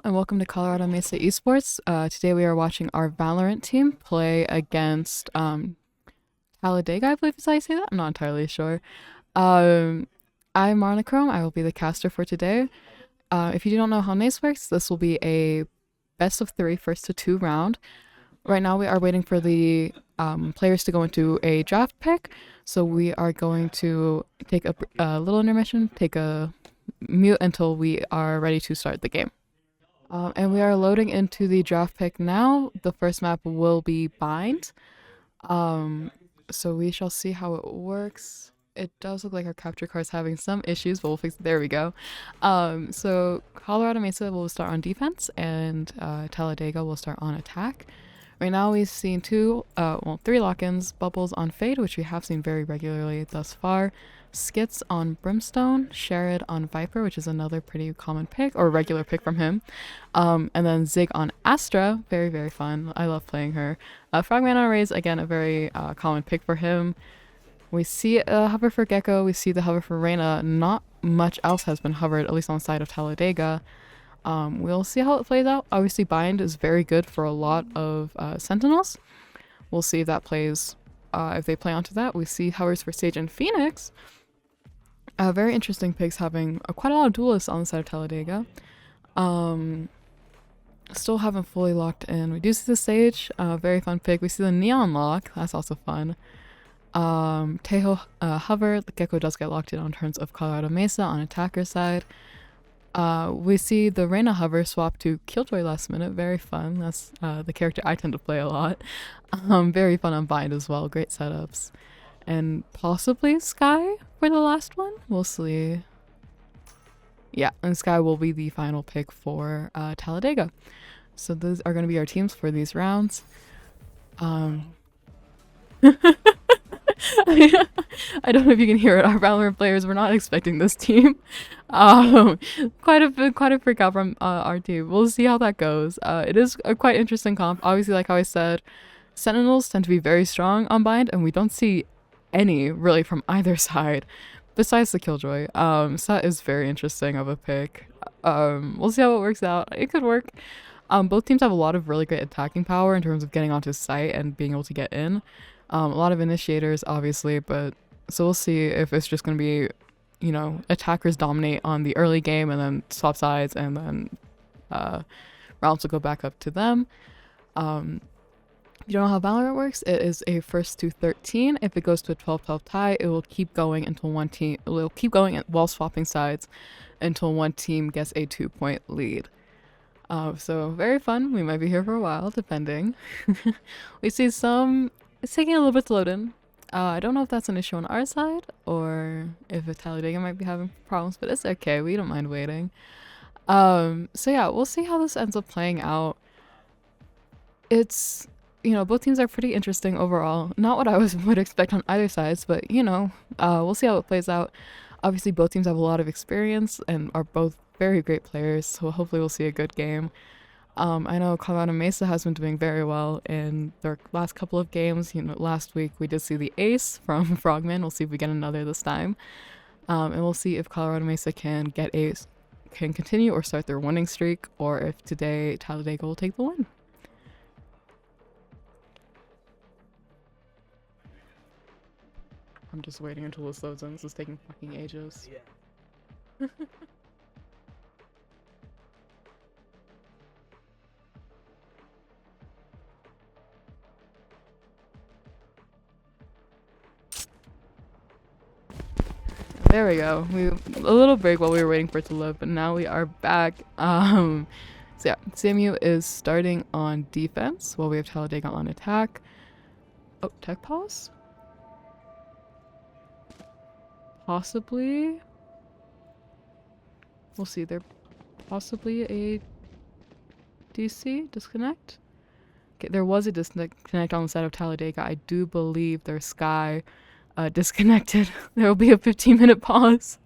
and welcome to Colorado Mesa Esports. Today we are watching our Valorant team play against Talladega, I believe is how you say that. I'm not entirely sure. I'm Marnichrome. I will be the caster for today. If you don't know how NACE works, this will be a best of 3 first to 2 round. Right now we are waiting for the players to go into a draft pick, so we are going to take a little intermission, take a mute until we are ready to start the game. And we are loading into the draft pick now. The first map will be Bind. So we shall see how it works. It does look like our capture card is having some issues, but we'll fix it. There we go. So Colorado Mesa will start on defense, and Talladega will start on attack. Right now we've seen 3 lock-ins, Bubbles on Fade, which we have seen very regularly thus far, Skits on Brimstone, Sherrod on Viper, which is another pretty common pick, or regular pick from him, and then Zig on Astra, very, very fun. I love playing her. Frogman on Raze, again, a very common pick for him. We see a hover for Gecko, we see the hover for Reyna. Not much else has been hovered, at least on the side of Talladega. We'll see how it plays out. Obviously, Bind is very good for a lot of Sentinels. We'll see if that plays, if they play onto that. We see hovers for Sage and Phoenix. Very interesting picks, having quite a lot of duelists on the side of Talladega. Still haven't fully locked in. We do see the Sage, very fun pick. We see the Neon lock, that's also fun. Tejo hover, the Gecko does get locked in on turns of Colorado Mesa on attacker side. We see the Reyna hover swap to Killjoy last minute, very fun. That's the character I tend to play a lot. Very fun on Bind as well, great setups. And possibly Skye for the last one, we'll see. Yeah, and Skye will be the final pick for Talladega. So those are going to be our teams for these rounds. I don't know if you can hear it. Our Valorant players were not expecting this team. Quite a freak out from our team. We'll see how that goes. It is a quite interesting comp. Obviously, like how I said, Sentinels tend to be very strong on Bind, and we don't see any really from either side, besides the Killjoy. So that is very interesting of a pick. We'll see how it works out. It could work. Both teams have a lot of really great attacking power in terms of getting onto site and being able to get in. A lot of initiators, obviously, but so we'll see if it's just going to be, you know, attackers dominate on the early game and then swap sides, and then rounds will go back up to them. If you don't know how Valorant works, it is a first to 13. If it goes to a 12-12 tie, it will keep going until one team. It will keep going while swapping sides until one team gets a 2-point lead. So very fun. We might be here for a while, depending. We see some. It's taking a little bit to load in. I don't know if that's an issue on our side or if Talladega might be having problems, but it's okay. We don't mind waiting. So yeah, we'll see how this ends up playing out. It's, you know, both teams are pretty interesting overall. Not what I would expect on either sides, but you know, we'll see how it plays out. Obviously, both teams have a lot of experience and are both very great players, so hopefully we'll see a good game. I know Colorado Mesa has been doing very well in their last couple of games. You know, last week we did see the ace from Frogman. We'll see if we get another this time. And we'll see if Colorado Mesa can continue or start their winning streak, or if today Talladega will take the win. I'm just waiting until this loads in. This is taking fucking ages. Yeah. There we go. A little break while we were waiting for it to load, but now we are back. So yeah, CMU is starting on defense while we have Talladega on attack. Oh, tech pause? Possibly. We'll see. There possibly a DC disconnect. Okay, there was a disconnect on the side of Talladega. I do believe their Skye disconnected. There will be a 15-minute pause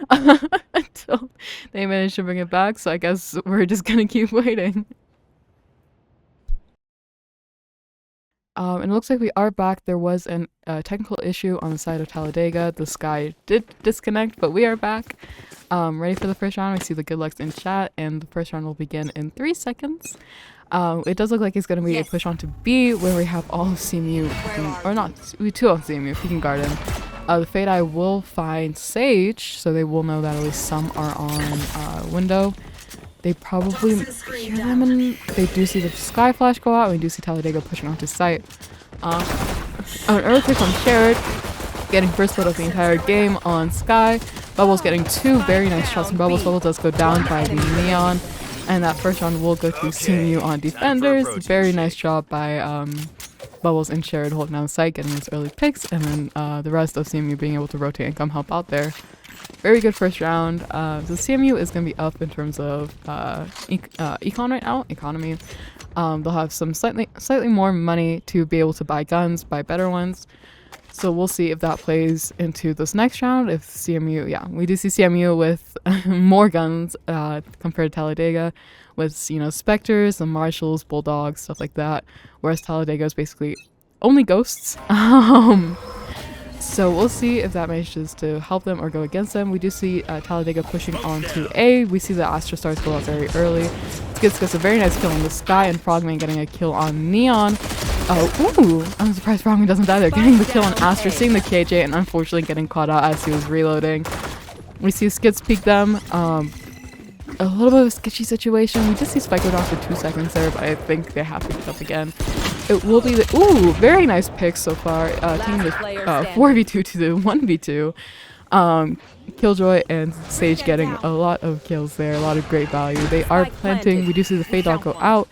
until they manage to bring it back, so I guess we're just gonna keep waiting. And it looks like we are back. There was a technical issue on the side of Talladega. The sky did disconnect, but we are back. Ready for the first round. We see the good lucks in chat, and the first round will begin in 3 seconds. It does look like it's going to be a push on to B, where we have all of CMU, or not, we 2 on CMU, peeking garden. The Fade Eye will find Sage, so they will know that at least some are on window. They probably hear them, and they do see the Sky Flash go out, and we do see Talladega pushing onto site. An early pick on Sherrod, getting first blood of the entire game on Sky. Bubbles getting 2 very nice shots from Bubbles. Bubbles does go down by the Neon, and that first round will go to CMU on defenders. Very nice job by Bubbles and Sherrod holding down the site, getting those early picks, and then the rest of CMU being able to rotate and come help out there. Very good first round. So CMU is going to be up in terms of econ right now, economy. They'll have some slightly more money to be able to buy guns, buy better ones. So we'll see if that plays into this next round. If CMU, yeah, we do see CMU with more guns compared to Talladega, with, you know, Spectres, the Marshals, Bulldogs, stuff like that. Whereas Talladega is basically only ghosts. So we'll see if that manages to help them or go against them. We do see Talladega pushing on to A. We see the Astra Stars go out very early. Skits gets a very nice kill on the Sky, and Frogman getting a kill on Neon. Ooh, I'm surprised Frogman doesn't die there. Getting the kill on Astra, seeing the KJ, and unfortunately getting caught out as he was reloading. We see Skits peek them. A little bit of a sketchy situation. We just see Spike go down for 2 seconds there, but I think they have to pick up again. It will be the ooh, very nice picks so far. Taking the 4v2 to the 1v2. Killjoy and Sage getting a lot of kills there, a lot of great value. They are planting. We do see the Fade Dog go out.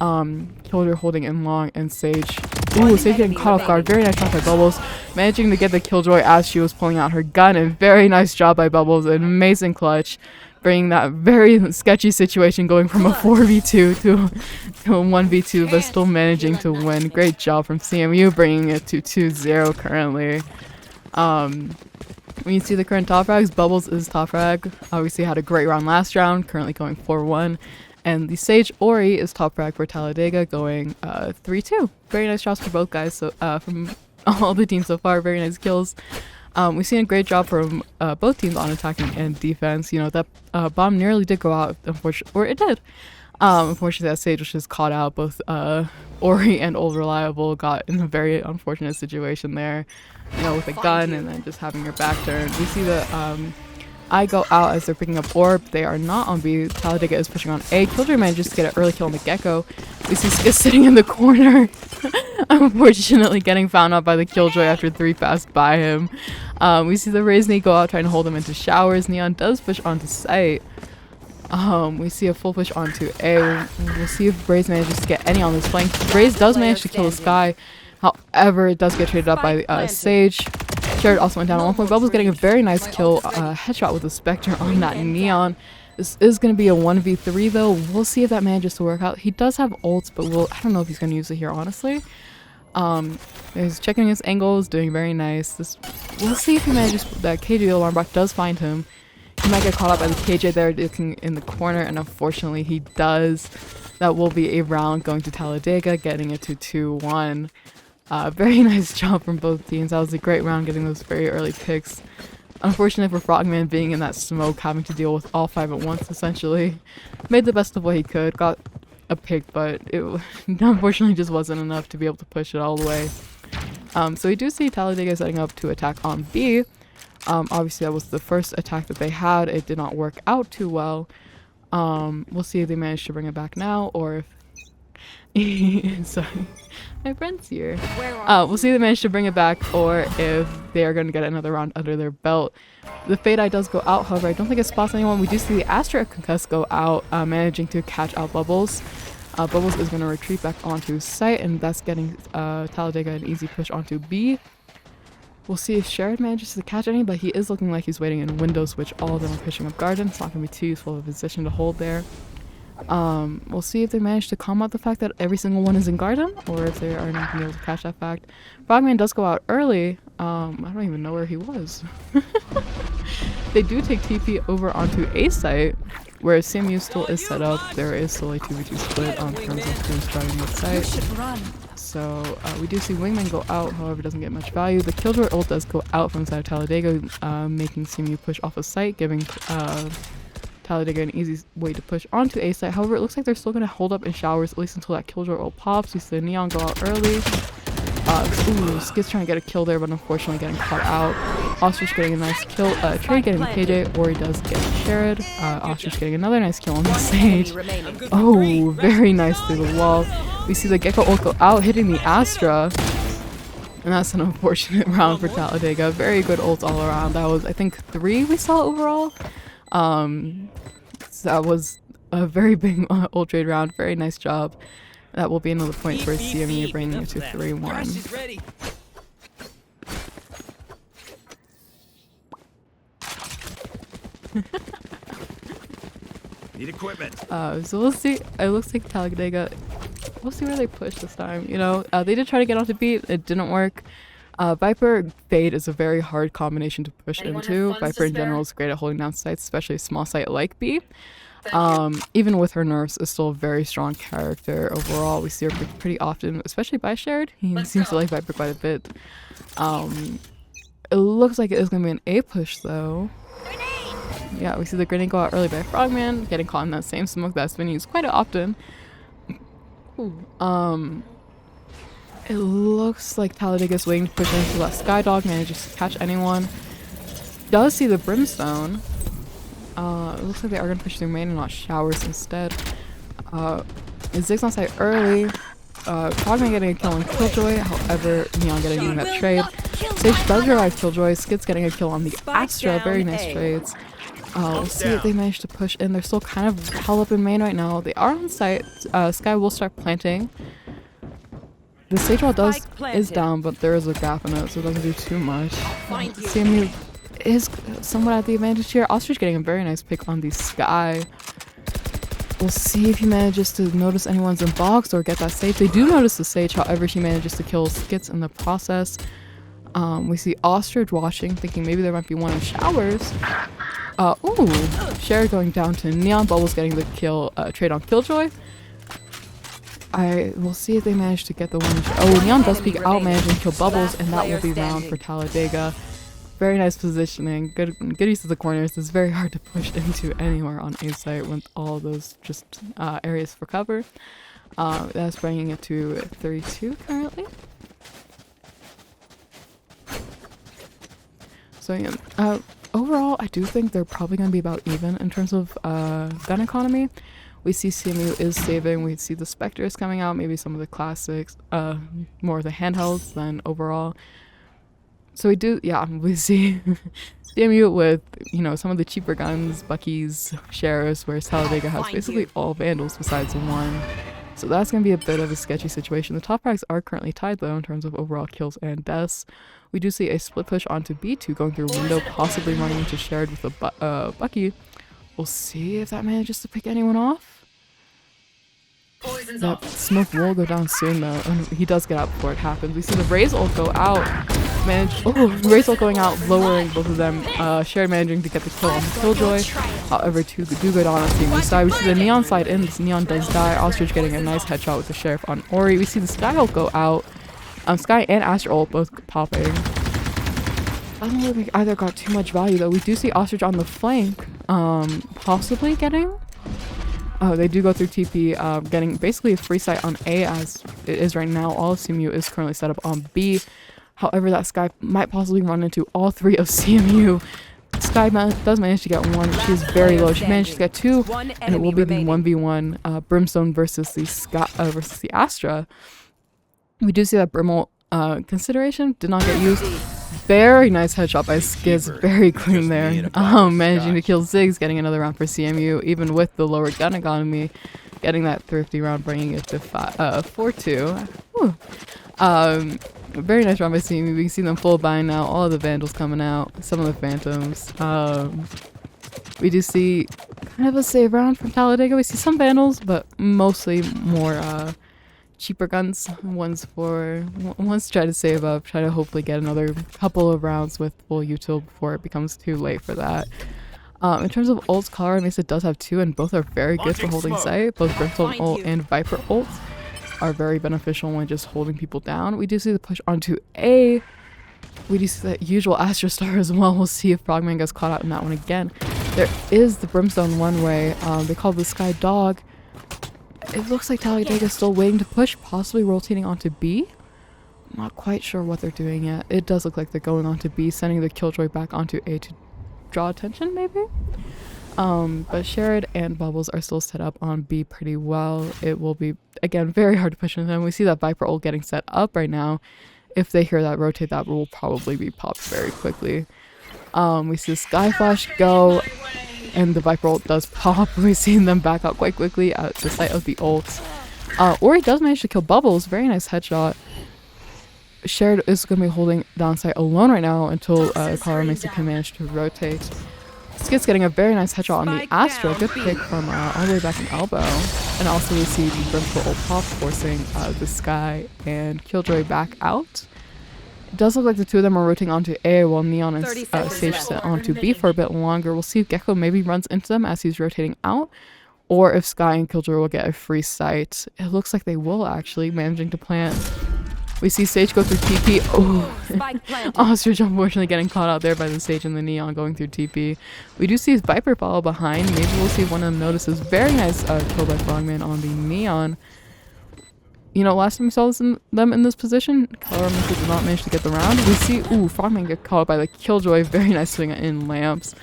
Killjoy holding in long, and Sage. Ooh, Sage getting caught off guard. Very nice shot by Bubbles, managing to get the Killjoy as she was pulling out her gun, and very nice job by Bubbles. An amazing clutch, bringing that very sketchy situation going from a 4v2 to a 1v2, but still managing to win. Great job from CMU, bringing it to 2-0 currently. When you see the current top frags, Bubbles is top frag. Obviously had a great round last round, currently going 4-1. And the Sage Ori is top frag for Talladega, going 3-2. Very nice shots for both guys. So from all the teams so far, very nice kills. We've seen a great job from both teams on attacking and defense. You know, that bomb nearly did go out, unfortunately, or it did. Unfortunately, that Sage was just caught out. Both Ori and Old Reliable got in a very unfortunate situation there, you know, with a gun and then just having your back turned. We see the I go out as they're picking up Orb. They are not on B. Talladega is pushing on A. Killjoy manages to get an early kill on the Gecko. We see Skis sitting in the corner, unfortunately getting found out by the Killjoy after 3 passed by him. We see the Raisny go out trying to hold him into showers. Neon does push onto site. We see a full push onto A. We'll see if Braze manages to get any on this flank. Braze does manage to kill the Sky. However, it does get traded up by Sage. Sherrod also went down at one point. Bubbles getting a very nice kill, headshot with a Spectre on that Neon. This is going to be a 1v3 though. We'll see if that manages to work out. He does have ults, but I don't know if he's going to use it here, honestly. He's checking his angles, doing very nice. We'll see if he manages. That KJ alarm bot does find him. He might get caught up by the KJ there looking in the corner, and unfortunately he does. That will be a round going to Talladega, getting it to 2-1. Very nice job from both teams. That was a great round, getting those very early picks. Unfortunate for Frogman being in that smoke, having to deal with all 5 at once, essentially. Made the best of what he could, got a pick, but it unfortunately just wasn't enough to be able to push it all the way. So we do see Talladega setting up to attack on B. Obviously that was the first attack that they had. It did not work out too well. We'll see if they manage to bring it back now, or if sorry, my friend's here. We'll see if they manage to bring it back, or if they are going to get another round under their belt. The Fade Eye does go out, however, I don't think it spots anyone. We do see the Astra Concuss go out, managing to catch out Bubbles. Bubbles is going to retreat back onto site, and that's getting Talladega an easy push onto B. We'll see if Sherrod manages to catch any, but he is looking like he's waiting in window switch. All of them are pushing up garden. It's not going to be too useful of a position to hold there. We'll see if they manage to calm out the fact that every single one is in garden, or if they are not going to be able to catch that fact. Frogman does go out early. I don't even know where he was. They do take TP over onto A site. Whereas CMU still is set up, there is still a 2v2 split on terms of who's driving the site. So we do see Wingman go out, however doesn't get much value. The Killjoy ult does go out from inside of Talladega, making CMU push off a site, giving Talladega an easy way to push onto A site. However, it looks like they're still going to hold up in showers, at least until that Killjoy ult pops. We see the Neon go out early. Ooh, Skid's trying to get a kill there, but unfortunately getting caught out. Ostrich getting a nice kill. Trey getting the KJ, Ori does get shared. Ostrich getting another nice kill on the stage. Oh, very nice through the wall. We see the Gecko ult go out, hitting the Astra. And that's an unfortunate round for Talladega. Very good ults all around. That was, I think, 3 we saw overall. So that was a very big ult trade round. Very nice job. That will be another point for CMU, bringing it to 3-1. Need equipment. So we'll see. It looks like Talladega. We'll see where they push this time. You know, they did try to get onto B. It didn't work. Viper Fade is a very hard combination to push into. Viper in general is great at holding down sites, especially a small site like B. Even with her nerfs, is still a very strong character overall. We see her pretty often, especially by Shared. He seems to like Viper quite a bit. It looks like it is going to be an A push though. Yeah, we see the grenade go out early by Frogman, getting caught in that same smoke that's been used quite often. It looks like Talladega's waiting to push into that Skydog, manages to catch anyone. Does see the Brimstone. It looks like they are going to push through main and not showers instead. Ziggs on site early. Frogman getting a kill on Killjoy, however, Neon getting that trade. Sage does revive Killjoy, Skid's getting a kill on the Astra, very nice trades. We'll see if they manage to push in. They're still kind of held up in main right now. They are on site. Sky will start planting. The Sage wall is down, but there is a gap in it, so it doesn't do too much. CMU is somewhat at the advantage here. Ostrich getting a very nice pick on the Sky. We'll see if he manages to notice anyone's in box or get that Sage. They do notice the Sage, however, she manages to kill Skits in the process. We see Ostrich watching, thinking maybe there might be one in showers. Ooh, Sherry going down to Neon. Bubbles getting the kill, trade on Killjoy. I will see if they manage to get the one. Oh, Neon does peek out, managing to kill Bubbles, and that will be round for Talladega. Very nice positioning. Good use of the corners. It's very hard to push into anywhere on A site with all those just areas for cover. That's bringing it to 32 currently. So yeah, overall, I do think they're probably going to be about even in terms of gun economy. We see CMU is saving. We see the Spectres coming out, maybe some of the classics, more of the handhelds than overall. So we do, yeah, we see CMU with, you know, some of the cheaper guns, Bucky's, Sheriffs, whereas Talladega has basically all Vandals besides one. So that's going to be a bit of a sketchy situation. The top ranks are currently tied though in terms of overall kills and deaths. We do see a split push onto B2 going through window, possibly running into Shared with a Bucky. We'll see if that manages to pick anyone off. That smoke will go down soon though, and he does get out before it happens. We see the Raze ult go out. Raze ult going out, lowering both of them. Shared managing to get the kill on the Killjoy. However, two do go down on CMU's side. We see the Neon side in. This Neon does die. Ostrich getting a nice headshot with the Sheriff on Ori. We see the Sky ult go out. Sky and Astra ult both popping. I don't know if either got too much value though. We do see Ostrich on the flank, possibly getting. They do go through TP, getting basically a free site on A as it is right now. All of CMU is currently set up on B. However, that Sky might possibly run into all three of CMU. Sky does manage to get one. She is very low. She managed to get two, and it will be the 1v1 Brimstone versus the Astra. We do see that Brimble consideration did not get used. Very nice headshot by Skids, very clean there. Managing to kill Ziggs, getting another round for CMU, even with the lower gun economy, getting that thrifty round, bringing it to 4-2. Very nice round by CMU. We can see them full bind now, all of the Vandals coming out, some of the Phantoms. We do see kind of a save round from Talladega. We see some Vandals, but mostly more cheaper guns. One's to try to save up, try to hopefully get another couple of rounds with full util before it becomes too late for that. In terms of ults, Colorado Mesa does have 2, and both are very good for holding site. Both Brimstone ult and Viper ults are very beneficial when just holding people down. We do see the push onto A. We do see that usual Astra Star as well. We'll see if Frogman gets caught out in that one again. There is the Brimstone one-way. They call the Sky Dog. It looks like Talladega is still waiting to push, possibly rotating onto B. I'm not quite sure what they're doing yet. It does look like they're going onto B, sending the Killjoy back onto A to draw attention, maybe? But Sherrod and Bubbles are still set up on B pretty well. It will be, again, very hard to push into them. We see that Viper ult getting set up right now. If they hear that rotate, that will probably be popped very quickly. We see the Sky Flash go, and the Viper ult does pop. We've seen them back up quite quickly at the site of the ults. Ori does manage to kill Bubbles. Very nice headshot. Sherrod is going to be holding down site alone right now until Colorado Mesa can manage to rotate. Skit's getting a very nice headshot on the Astra. Good pick from all the way back in elbow. And also we see the Brimstone ult pop, forcing the Sky and Killjoy back out. It does look like the two of them are rotating onto A while Neon and Sage sit onto B for a bit longer. We'll see if Gecko maybe runs into them as he's rotating out, or if Sky and Killjoy will get a free sight. It looks like they will, actually, managing to plant. We see Sage go through TP. Oh, Ostrich unfortunately getting caught out there by the Sage and the Neon going through TP. We do see his Viper follow behind. Maybe we'll see if one of them notices. Very nice kill by Frogman on the Neon. You know, last time we saw them in this position, Colorado Mesa did not manage to get the round. We see, Frogman get caught by the Killjoy. Very nice swing in lamps.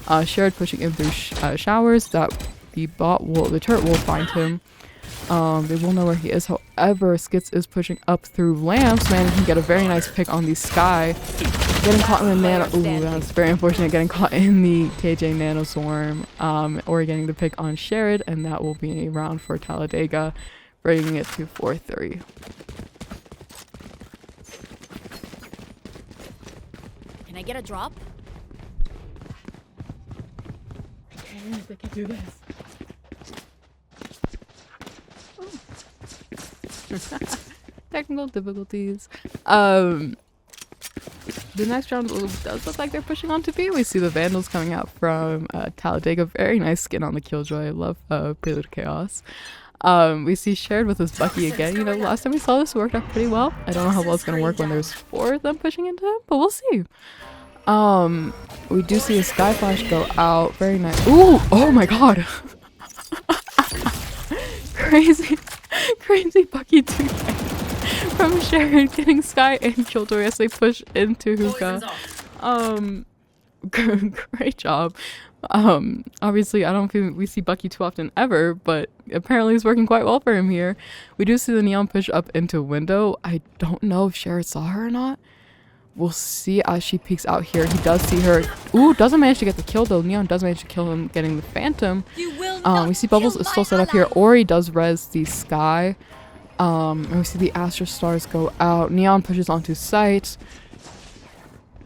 Sherrod pushing in through showers. That the turret will find him. They will know where he is. However, Skits is pushing up through lamps. Man, he can get a very nice pick on the Sky. Getting caught in the nano. Ooh, that's very unfortunate. Getting caught in the KJ Nano Swarm. Or getting the pick on Sherrod, and that will be a round for Talladega, bringing it to 4-3. Can I get a drop? They can do this. Technical difficulties. The next round does look like they're pushing on to B. We see the Vandals coming out from Talladega. Very nice skin on the Killjoy. I love Prelude Chaos. We see Sherrod with his Bucky again. You know, last time we saw this, it worked out pretty well. I don't know how well it's going to work when there's 4 of them pushing into him, but we'll see. We do see a Sky Flash go out. Very nice. Ooh! Oh my god! Crazy Bucky 2 from Sherrod, getting Sky and Killjoy as they push into Hookah. Great job. Obviously I don't think we see Bucky too often ever, but apparently it's working quite well for him here. We do see the Neon push up into window. I don't know if Sherrod saw her or not. We'll see as she peeks out here. He does see her. Ooh, doesn't manage to get the kill though. Neon does manage to kill him, getting the Phantom. We see Bubbles is still set up here. Ori does res the Sky. And we see the Astra Stars go out. Neon pushes onto site.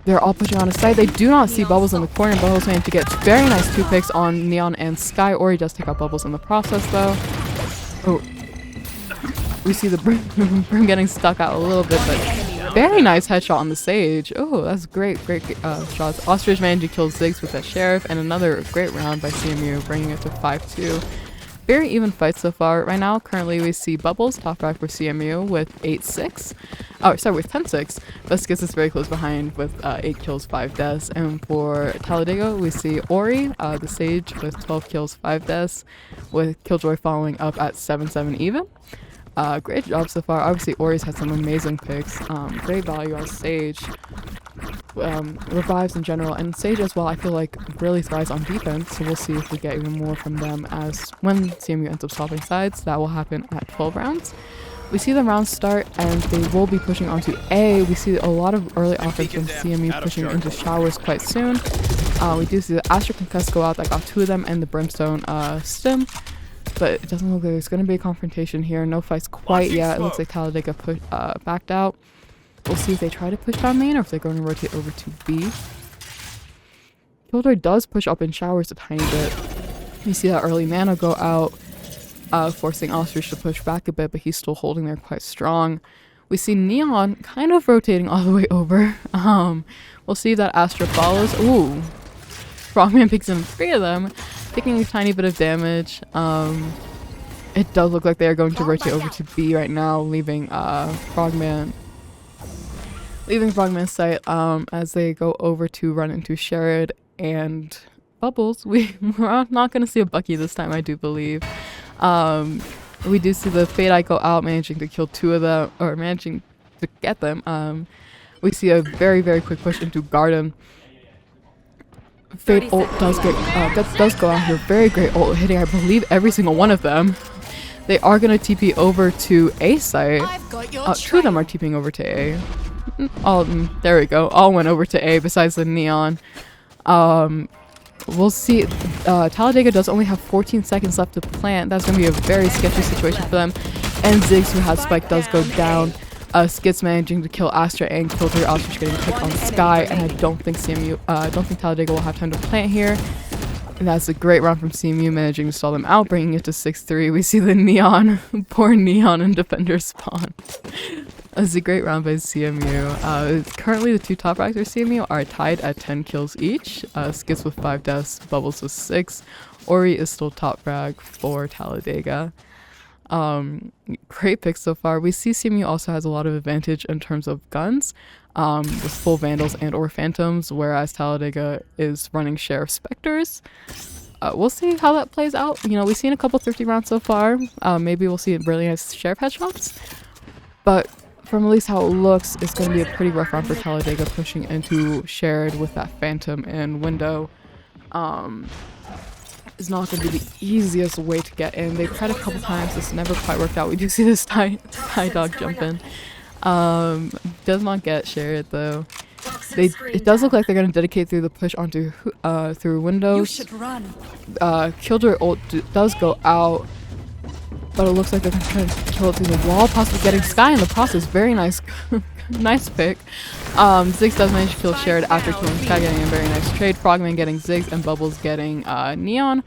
They're all pushing onto site. They do not see Bubbles in the corner. Bubbles managed to get very nice 2 picks on Neon and Sky. Ori does take out Bubbles in the process though. Oh. We see the Brim getting stuck out a little bit, but very nice headshot on the Sage. Oh, that's great shots. Ostrich managed to kill Ziggs with that Sheriff, and another great round by CMU, bringing it to 5-2. Very even fight so far. Right now, currently we see Bubbles top back for CMU with 8-6. Oh, sorry, with 10-6. But gets us very close behind with 8 kills, 5 deaths. And for Talladega, we see Ori, the Sage, with 12 kills, 5 deaths, with Killjoy following up at 7-7 even. Great job so far. Obviously, Ori's had some amazing picks. Great value on Sage. Revives in general, and Sage as well, I feel like really thrives on defense, so we'll see if we get even more from them as when CMU ends up swapping sides. That will happen at 12 rounds. We see the rounds start, and they will be pushing onto A. We see a lot of early offense from CMU pushing into showers quite soon. We do see the Astra Concuss go out. That got 2 of them, and the Brimstone stim. But it doesn't look like there's going to be a confrontation here. No fights quite yet. It looks like Talladega backed out. We'll see if they try to push down main or if they're going to rotate over to B. Killjoy does push up in showers a tiny bit. You see that early mana go out, forcing Ostrich to push back a bit, but he's still holding there quite strong. We see Neon kind of rotating all the way over. We'll see if that Astra follows. Ooh. Frogman picks in 3 of them, taking a tiny bit of damage. It does look like they are going to rotate over to B right now, leaving Frogman's site as they go over to run into Sherrod and Bubbles. We're not going to see a Bucky this time, I do believe. We do see the Fade Eye go out, managing to kill 2 of them, or managing to get them. We see a very, very quick push into Garden. Fade ult does go out here. Very great ult, hitting I believe every single one of them. They are going to TP over to A site. 2 of them are TPing over to A. There we go. All went over to A besides the Neon. We'll see. Talladega does only have 14 seconds left to plant. That's going to be a very sketchy situation for them. And Ziggs, who has Spike, does go down. Skits managing to kill Astra and Killjoy. Astra getting picked on Sky, and I don't think Talladega will have time to plant here. And that's a great round from CMU, managing to stall them out, bringing it to 6-3. We see the Neon, poor Neon and Defender spawn. That's a great round by CMU. Currently, the 2 top frags for CMU are tied at 10 kills each. Skits with 5 deaths, Bubbles with 6. Ori is still top frag for Talladega. Great picks so far. We see CMU also has a lot of advantage in terms of guns, with full Vandals and or Phantoms, whereas Talladega is running Sheriff Spectres. We'll see how that plays out. You know, we've seen a couple thrifty rounds so far. Maybe we'll see really nice Sheriff headshots, but from at least how it looks, it's going to be a pretty rough round for Talladega, pushing into Shared with that Phantom and Window. Is not going to be the easiest way to get in. They've tried a couple times. This never quite worked out. We do see this Tie Dog jump in. Does not get shared though. It does look like they're going to dedicate through the push onto through windows. Killjoy ult does go out, but it looks like they're going to try to kill it through the wall, possibly getting Sky in the process. Very nice, nice pick. Ziggs does manage to kill Shared after killing Sky, getting a very nice trade. Frogman getting Ziggs and Bubbles getting Neon.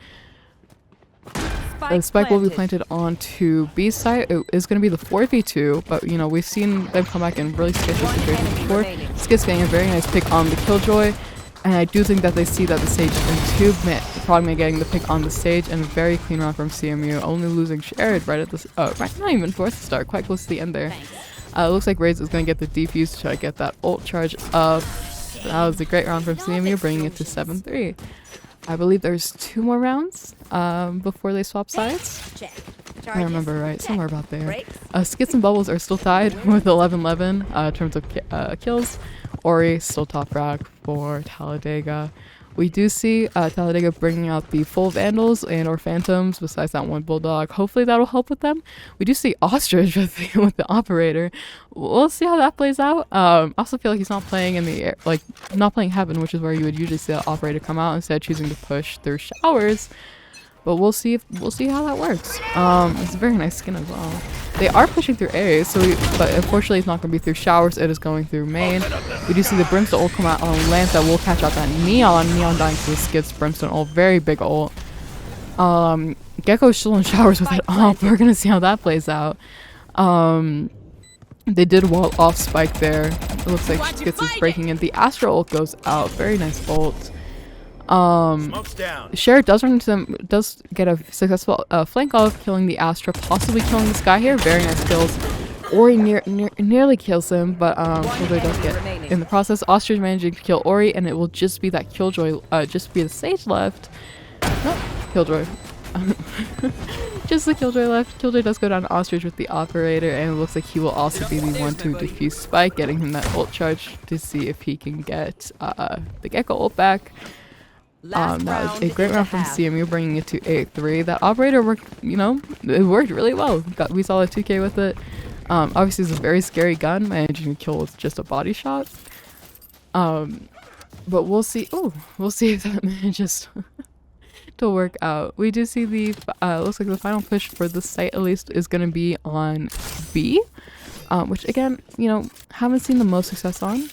The spike will be planted onto B side. It is going to be the 4v2, but you know, we've seen them come back in really sketchy situations before. Skits getting a very nice pick on the Killjoy, and I do think that they see that the Sage is in tube. Frogman getting the pick on the Sage, and a very clean round from CMU, only losing Shared right at this, right, not even fourth start, quite close to the end there. It looks like Raze is going to get the defuse to try to get that ult charge up. That was a great round from CMU, bringing it to 7-3. I believe there's 2 more rounds before they swap sides. I remember right, somewhere about there. Skits and Bubbles are still tied with 11-11 in terms of kills. Ori still top frag for Talladega. We do see Talladega bringing out the full Vandals and or Phantoms besides that one Bulldog. Hopefully that'll help with them. We do see Ostrich with the Operator. We'll see how that plays out. I also feel like he's not playing in the air, like not playing Heaven, which is where you would usually see the Operator come out, instead choosing to push through Showers. But we'll see how that works. It's a very nice skin as well. They are pushing through A, but unfortunately it's not going to be through Showers. It is going through main. We do see the Brimstone ult come out on Lance that will catch out that Neon. Neon dying to the Skits. Brimstone ult, very big ult. Gecko's still in Showers with it off. We're gonna see how that plays out. They did wall off Spike there. It looks like Skits is breaking in. The Astra ult goes out. Very nice ult. Sheriff does run into them, does get a successful flank off, killing the Astra, possibly killing this guy here. Very nice kills. Ori nearly kills him, but Killjoy does get in the process. Ostrich managing to kill Ori, and it will just be that Killjoy, just be the Sage left. Nope, Killjoy. Just the Killjoy left. Killjoy does go down to Ostrich with the Operator, and it looks like he will also be the one to defuse Spike, getting him that ult charge to see if he can get the Gecko ult back. That was a great round from CMU, bringing it to 8-3. That Operator worked, you know, it worked really well. We saw a 2K with it. Obviously it's a very scary gun, managing to kill with just a body shot. But we'll see. Oh, we'll see if that manages to work out. We do see the looks like the final push for the site at least is going to be on B, which again, you know, haven't seen the most success on,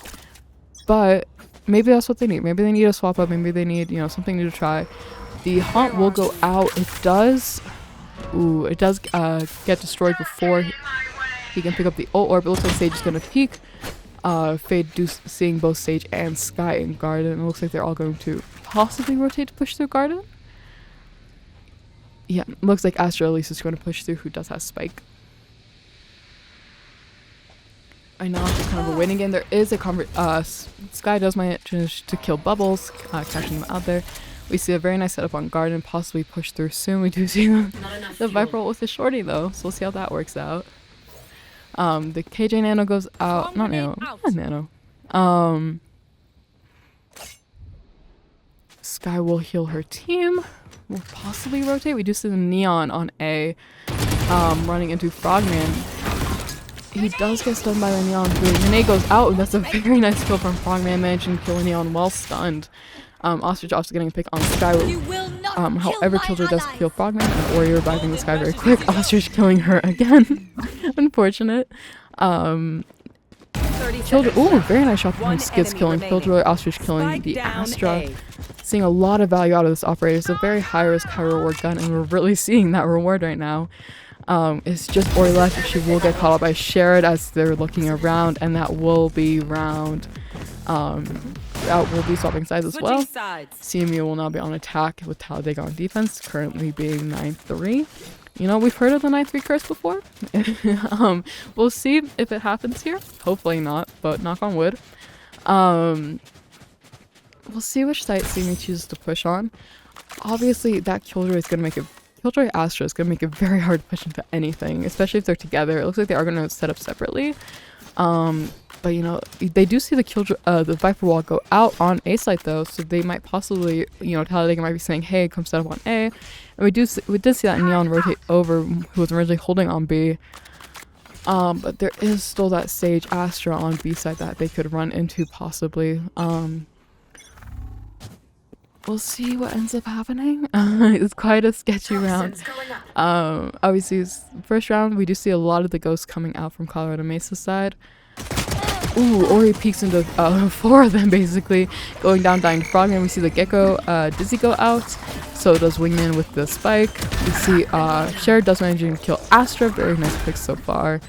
but maybe that's what they need. Maybe they need a swap up. Maybe they need, you know, something new to try. The Haunt will go out. It does get destroyed before he can pick up the ult orb. It looks like Sage is going to peek. Fade seeing both Sage and Sky in Garden. It looks like they're all going to possibly rotate to push through Garden. Yeah, looks like Astra at least is going to push through, who does have Spike. I know it's kind of a waiting game. There is a Sky does manage to kill Bubbles, catching them out there. We see a very nice setup on Garden, possibly push through soon. We do see the Viper with the shorty though, so we'll see how that works out. The KJ Nano goes out. Not Nano. Not Nano. Sky will heal her team. We'll possibly rotate. We do see the Neon on A, running into Frogman. He does get stunned by the Neon. The grenade goes out, and that's a very nice kill from Frogman, managing to kill a Neon while stunned. Ostrich also getting a pick on Sky. However, Killjoy does kill Frogman, and Warrior reviving the Sky very quick. Ostrich killing her again. Unfortunate. Killjoy, ooh, very nice shot from Skids killing Killjoy. Ostrich killing the Astra. Seeing a lot of value out of this operator. It's a very high risk, high reward gun, and we're really seeing that reward right now. It's just Ori left. She will get caught up by Sherrod as they're looking around, and that will be round. That will be swapping sides as well. CMU will now be on attack with Talladega on defense, currently being 9-3. You know, we've heard of the 9-3 curse before. We'll see if it happens here. Hopefully not, but knock on wood. We'll see which site CMU chooses to push on. Obviously, that Killjoy is going to make it. Killjoy Astra is going to make it very hard to push into anything, especially if they're together. It looks like they are going to set up separately. But you know, they do see the Killjoy, the Viper wall go out on A site though, so they might possibly, you know, Talladega might be saying, "Hey, come set up on A." And we did see that Neon rotate over, who was originally holding on B. But there is still that Sage Astra on B side that they could run into possibly. We'll see what ends up happening. It's quite a sketchy round. Obviously, first round, we do see a lot of the ghosts coming out from Colorado Mesa's side. Ooh, Ori peeks into 4 of them, basically. Going down, dying to Frogman. We see the Gecko Dizzy go out. So does Wingman with the Spike. We see Sherrod does manage to kill Astra. Very nice pick so far.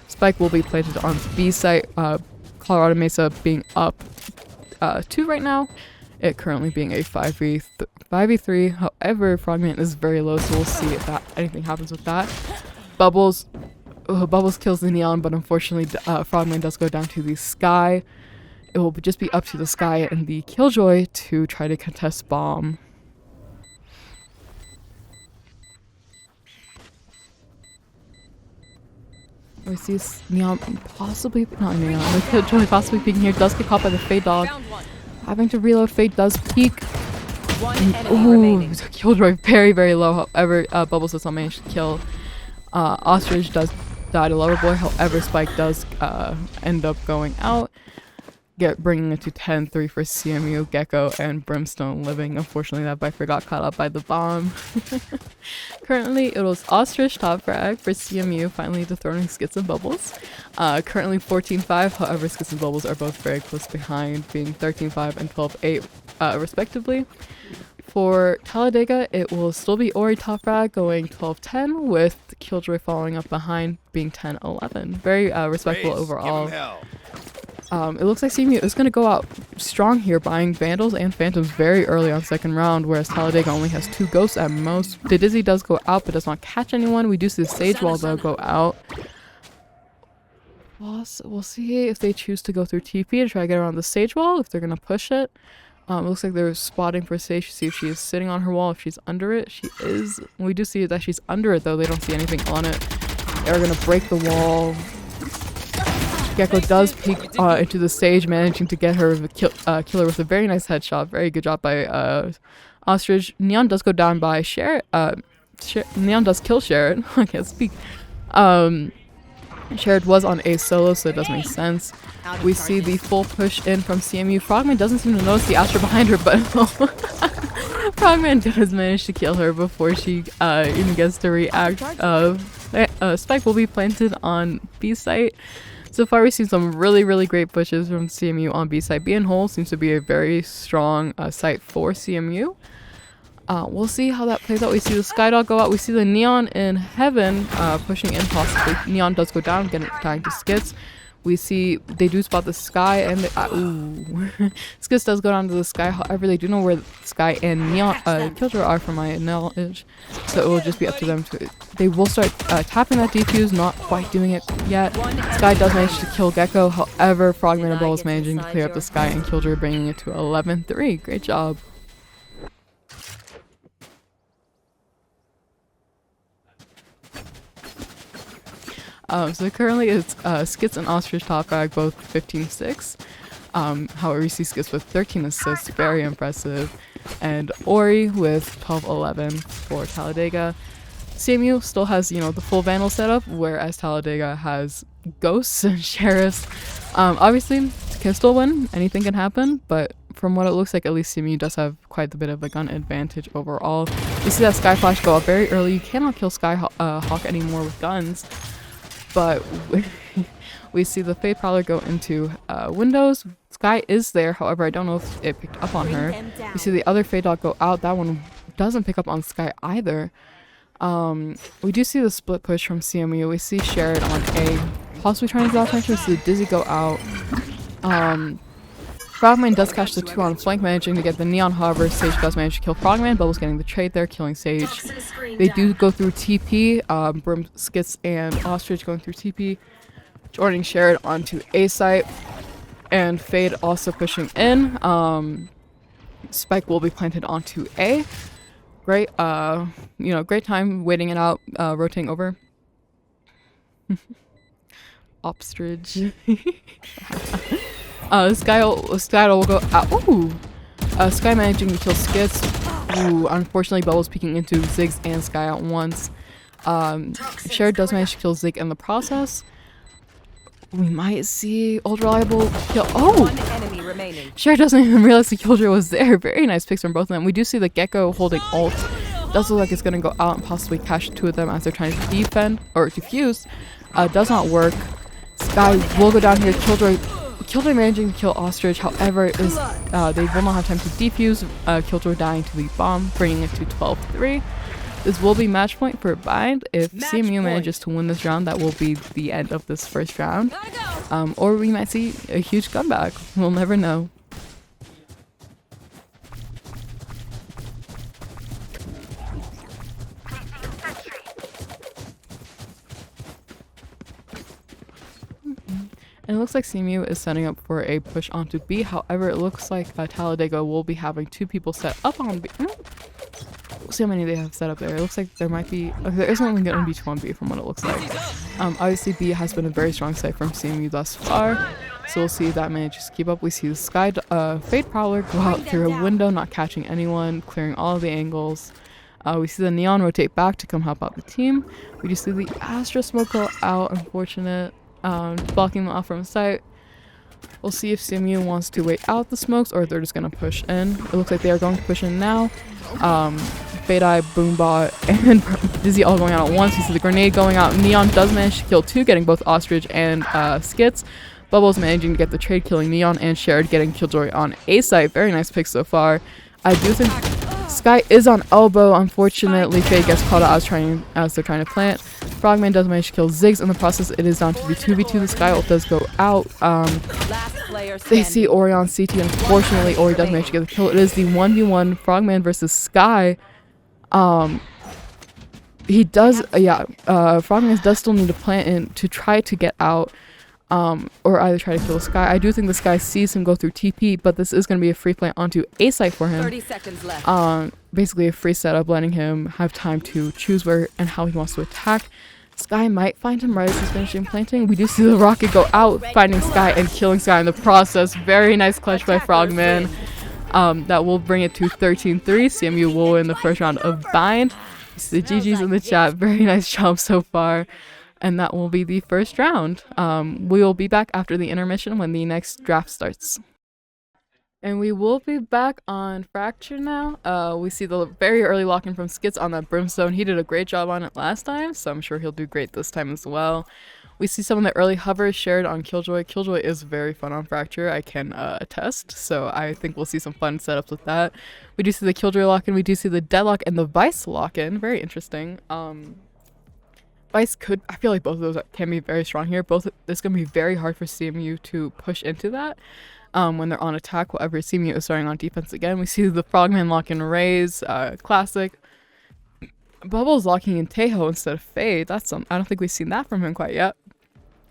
Spike will be planted on B site. Colorado Mesa being up 2 right now. It currently being a 5v3. However, Frogman is very low, so we'll see if anything happens with that. Bubbles kills the Neon, but unfortunately Frogman does go down to the Sky. It will just be up to the Sky and the Killjoy to try to contest bomb. We see Neon possibly, not Neon, the Killjoy possibly peeking here. Does get caught by the Fade Dog. Having to reload. Fade does peek. Ooh, Killjoy very, very low. However, Bubbles does not manage to kill. Ostrich does die to Loverboy. However, Spike does end up going out, bringing it to 10-3 for CMU, Gecko, and Brimstone living. Unfortunately, that Viper got caught up by the bomb. Currently, it was Ostrich top frag for CMU, finally dethroning Skits and Bubbles. Currently 14-5, however, Skits and Bubbles are both very close behind, being 13-5 and 12-8 respectively. For Talladega, it will still be Ori top frag going 12-10, with Killjoy following up behind, being 10-11. Very respectful overall. It looks like CMU is going to go out strong here, buying Vandals and Phantoms very early on second round, whereas Talladega only has 2 Ghosts at most. The Dizzy does go out, but does not catch anyone. We do see the Sage Wall, though, go out. We'll see if they choose to go through TP to try to get around the Sage Wall, if they're going to push it. It looks like they're spotting for Sage to see if she is sitting on her wall, if she's under it. She is. We do see that she's under it, though. They don't see anything on it. They're going to break the wall. Gecko does peek into the Sage, managing to get her kill her with a very nice headshot. Very good job by Ostrich. Neon does go down by Sherrod. Neon does kill Sherrod. I can't speak. Sherrod was on A solo, so it does make sense. We see the full push in from CMU. Frogman doesn't seem to notice the Astra behind her, but Frogman does manage to kill her before she even gets to react. Spike will be planted on B site. So far, we've seen some really, really great pushes from CMU on B site. B and Hole seems to be a very strong site for CMU. We'll see how that plays out. We see the Skydog go out. We see the Neon in Heaven pushing in possibly. Neon does go down, dying to Skits. We see they do spot the Sky and ooh. Skits does go down to the Sky. However, they do know where Sky and Neon Killjoy are from my knowledge, so it will just be up to them to. They will start tapping that defuse. Not quite doing it yet. Sky does manage to kill Gecko. However, Frogman and Bubble is managing to clear up the Sky and Killjoy, bringing it to 11-3. Great job. So currently it's Skits and Ostrich top frag, both 15-6. However, you see Skits with 13 assists, very impressive. And Ori with 12-11 for Talladega. CMU still has, you know, the full Vandal setup, whereas Talladega has Ghosts and Sheriffs. Obviously, can still win, anything can happen, but from what it looks like, at least CMU does have quite a bit of a gun advantage overall. You see that Sky Flash go up very early. You cannot kill Hawk anymore with guns. But we see the Fade Prowler go into windows. Sky is there, however, I don't know if it picked up on her. We see the other Fade Dog go out. That one doesn't pick up on Sky either. We do see the split push from CMU. We see Sherrod on A, possibly trying to draw attention. We see Dizzy go out. Frogman does catch the 2 on flank, managing to get the Neon. However, Sage does manage to kill Frogman. Bubbles getting the trade there, killing Sage. They do go through TP. Brim, Skits, and Ostrich going through TP. Joining Sherrod onto A site. And Fade also pushing in. Spike will be planted onto A. Great, great time waiting it out, rotating over. Ostrich. Sky will go out. Ooh! Sky managing to kill Skits. Ooh, unfortunately, Bubbles peeking into Ziggs and Sky at once. Sherrod does manage to kill Zig in the process. We might see Old Reliable kill. Oh! Sherrod doesn't even realize the Killjoy was there. Very nice picks from both of them. We do see the Gecko holding ult. Does look like it's going to go out and possibly catch 2 of them as they're trying to defend or defuse. Does not work. Sky will go down here. Killjoy managing to kill Ostrich, however, they will not have time to defuse. Killjoy dying to the bomb, bringing it to 12-3. This will be match point for Bind. If CMU manages to win this round, that will be the end of this first round. Or we might see a huge comeback. We'll never know. And it looks like CMU is setting up for a push onto B. However, it looks like Talladega will be having 2 people set up on B. We'll see how many they have set up there. It looks like there might be... Okay, there isn't only going to be 2 on B from what it looks like. Obviously, B has been a very strong site from CMU thus far. So we'll see if that manages to keep up. We see the Sky Fade Prowler go out through a window, not catching anyone, clearing all of the angles. We see the Neon rotate back to come help out the team. We just see the Astra Smoke go out, unfortunate. Blocking them off from sight. We'll see if CMU wants to wait out the smokes or if they're just going to push in. It looks like they are going to push in now. Fade Eye, Boombot, and Dizzy all going out at once. We see the grenade going out. Neon does manage to kill 2, getting both Ostrich and Skits. Bubbles managing to get the trade, killing Neon, and Sherrod getting Killjoy on A site. Very nice pick so far. I do think Sky is on elbow. Unfortunately, Fade gets caught out as they're trying to plant. Frogman does manage to kill Ziggs. In the process, it is down to the 2v2. The Sky ult does go out. They see Ori on CT. Unfortunately, Ori does manage to get the kill. It is the 1v1 Frogman versus Sky. He does, Frogman does still need to plant in to try to get out. Or either try to kill the Sky. I do think the Sky sees him go through TP, but this is going to be a free plant onto A site for him. 30 seconds left. Basically a free setup, letting him have time to choose where and how he wants to attack. Sky might find him right as he's finishing planting. We do see the rocket go out, finding Sky and killing Sky in the process. Very nice clutch by Frogman. That will bring it to 13-3. CMU will win the first round of Bind. You see the GG's in the chat. Very nice job so far. And that will be the first round. We will be back after the intermission when the next draft starts. And we will be back on Fracture now. We see the very early lock-in from Skits on that Brimstone. He did a great job on it last time, so I'm sure he'll do great this time as well. We see some of the early hovers shared on Killjoy. Killjoy is very fun on Fracture, I can attest, so I think we'll see some fun setups with that. We do see the Killjoy lock-in, we do see the Deadlock and the Vice lock-in. Very interesting. Vice could, I feel like both of those can be very strong here. Both, it's going to be very hard for CMU to push into that when they're on attack. Whatever, CMU is starting on defense again. We see the Frogman lock in Rays, classic. Bubbles locking in Tejo instead of Fade. That's some, I don't think we've seen that from him quite yet.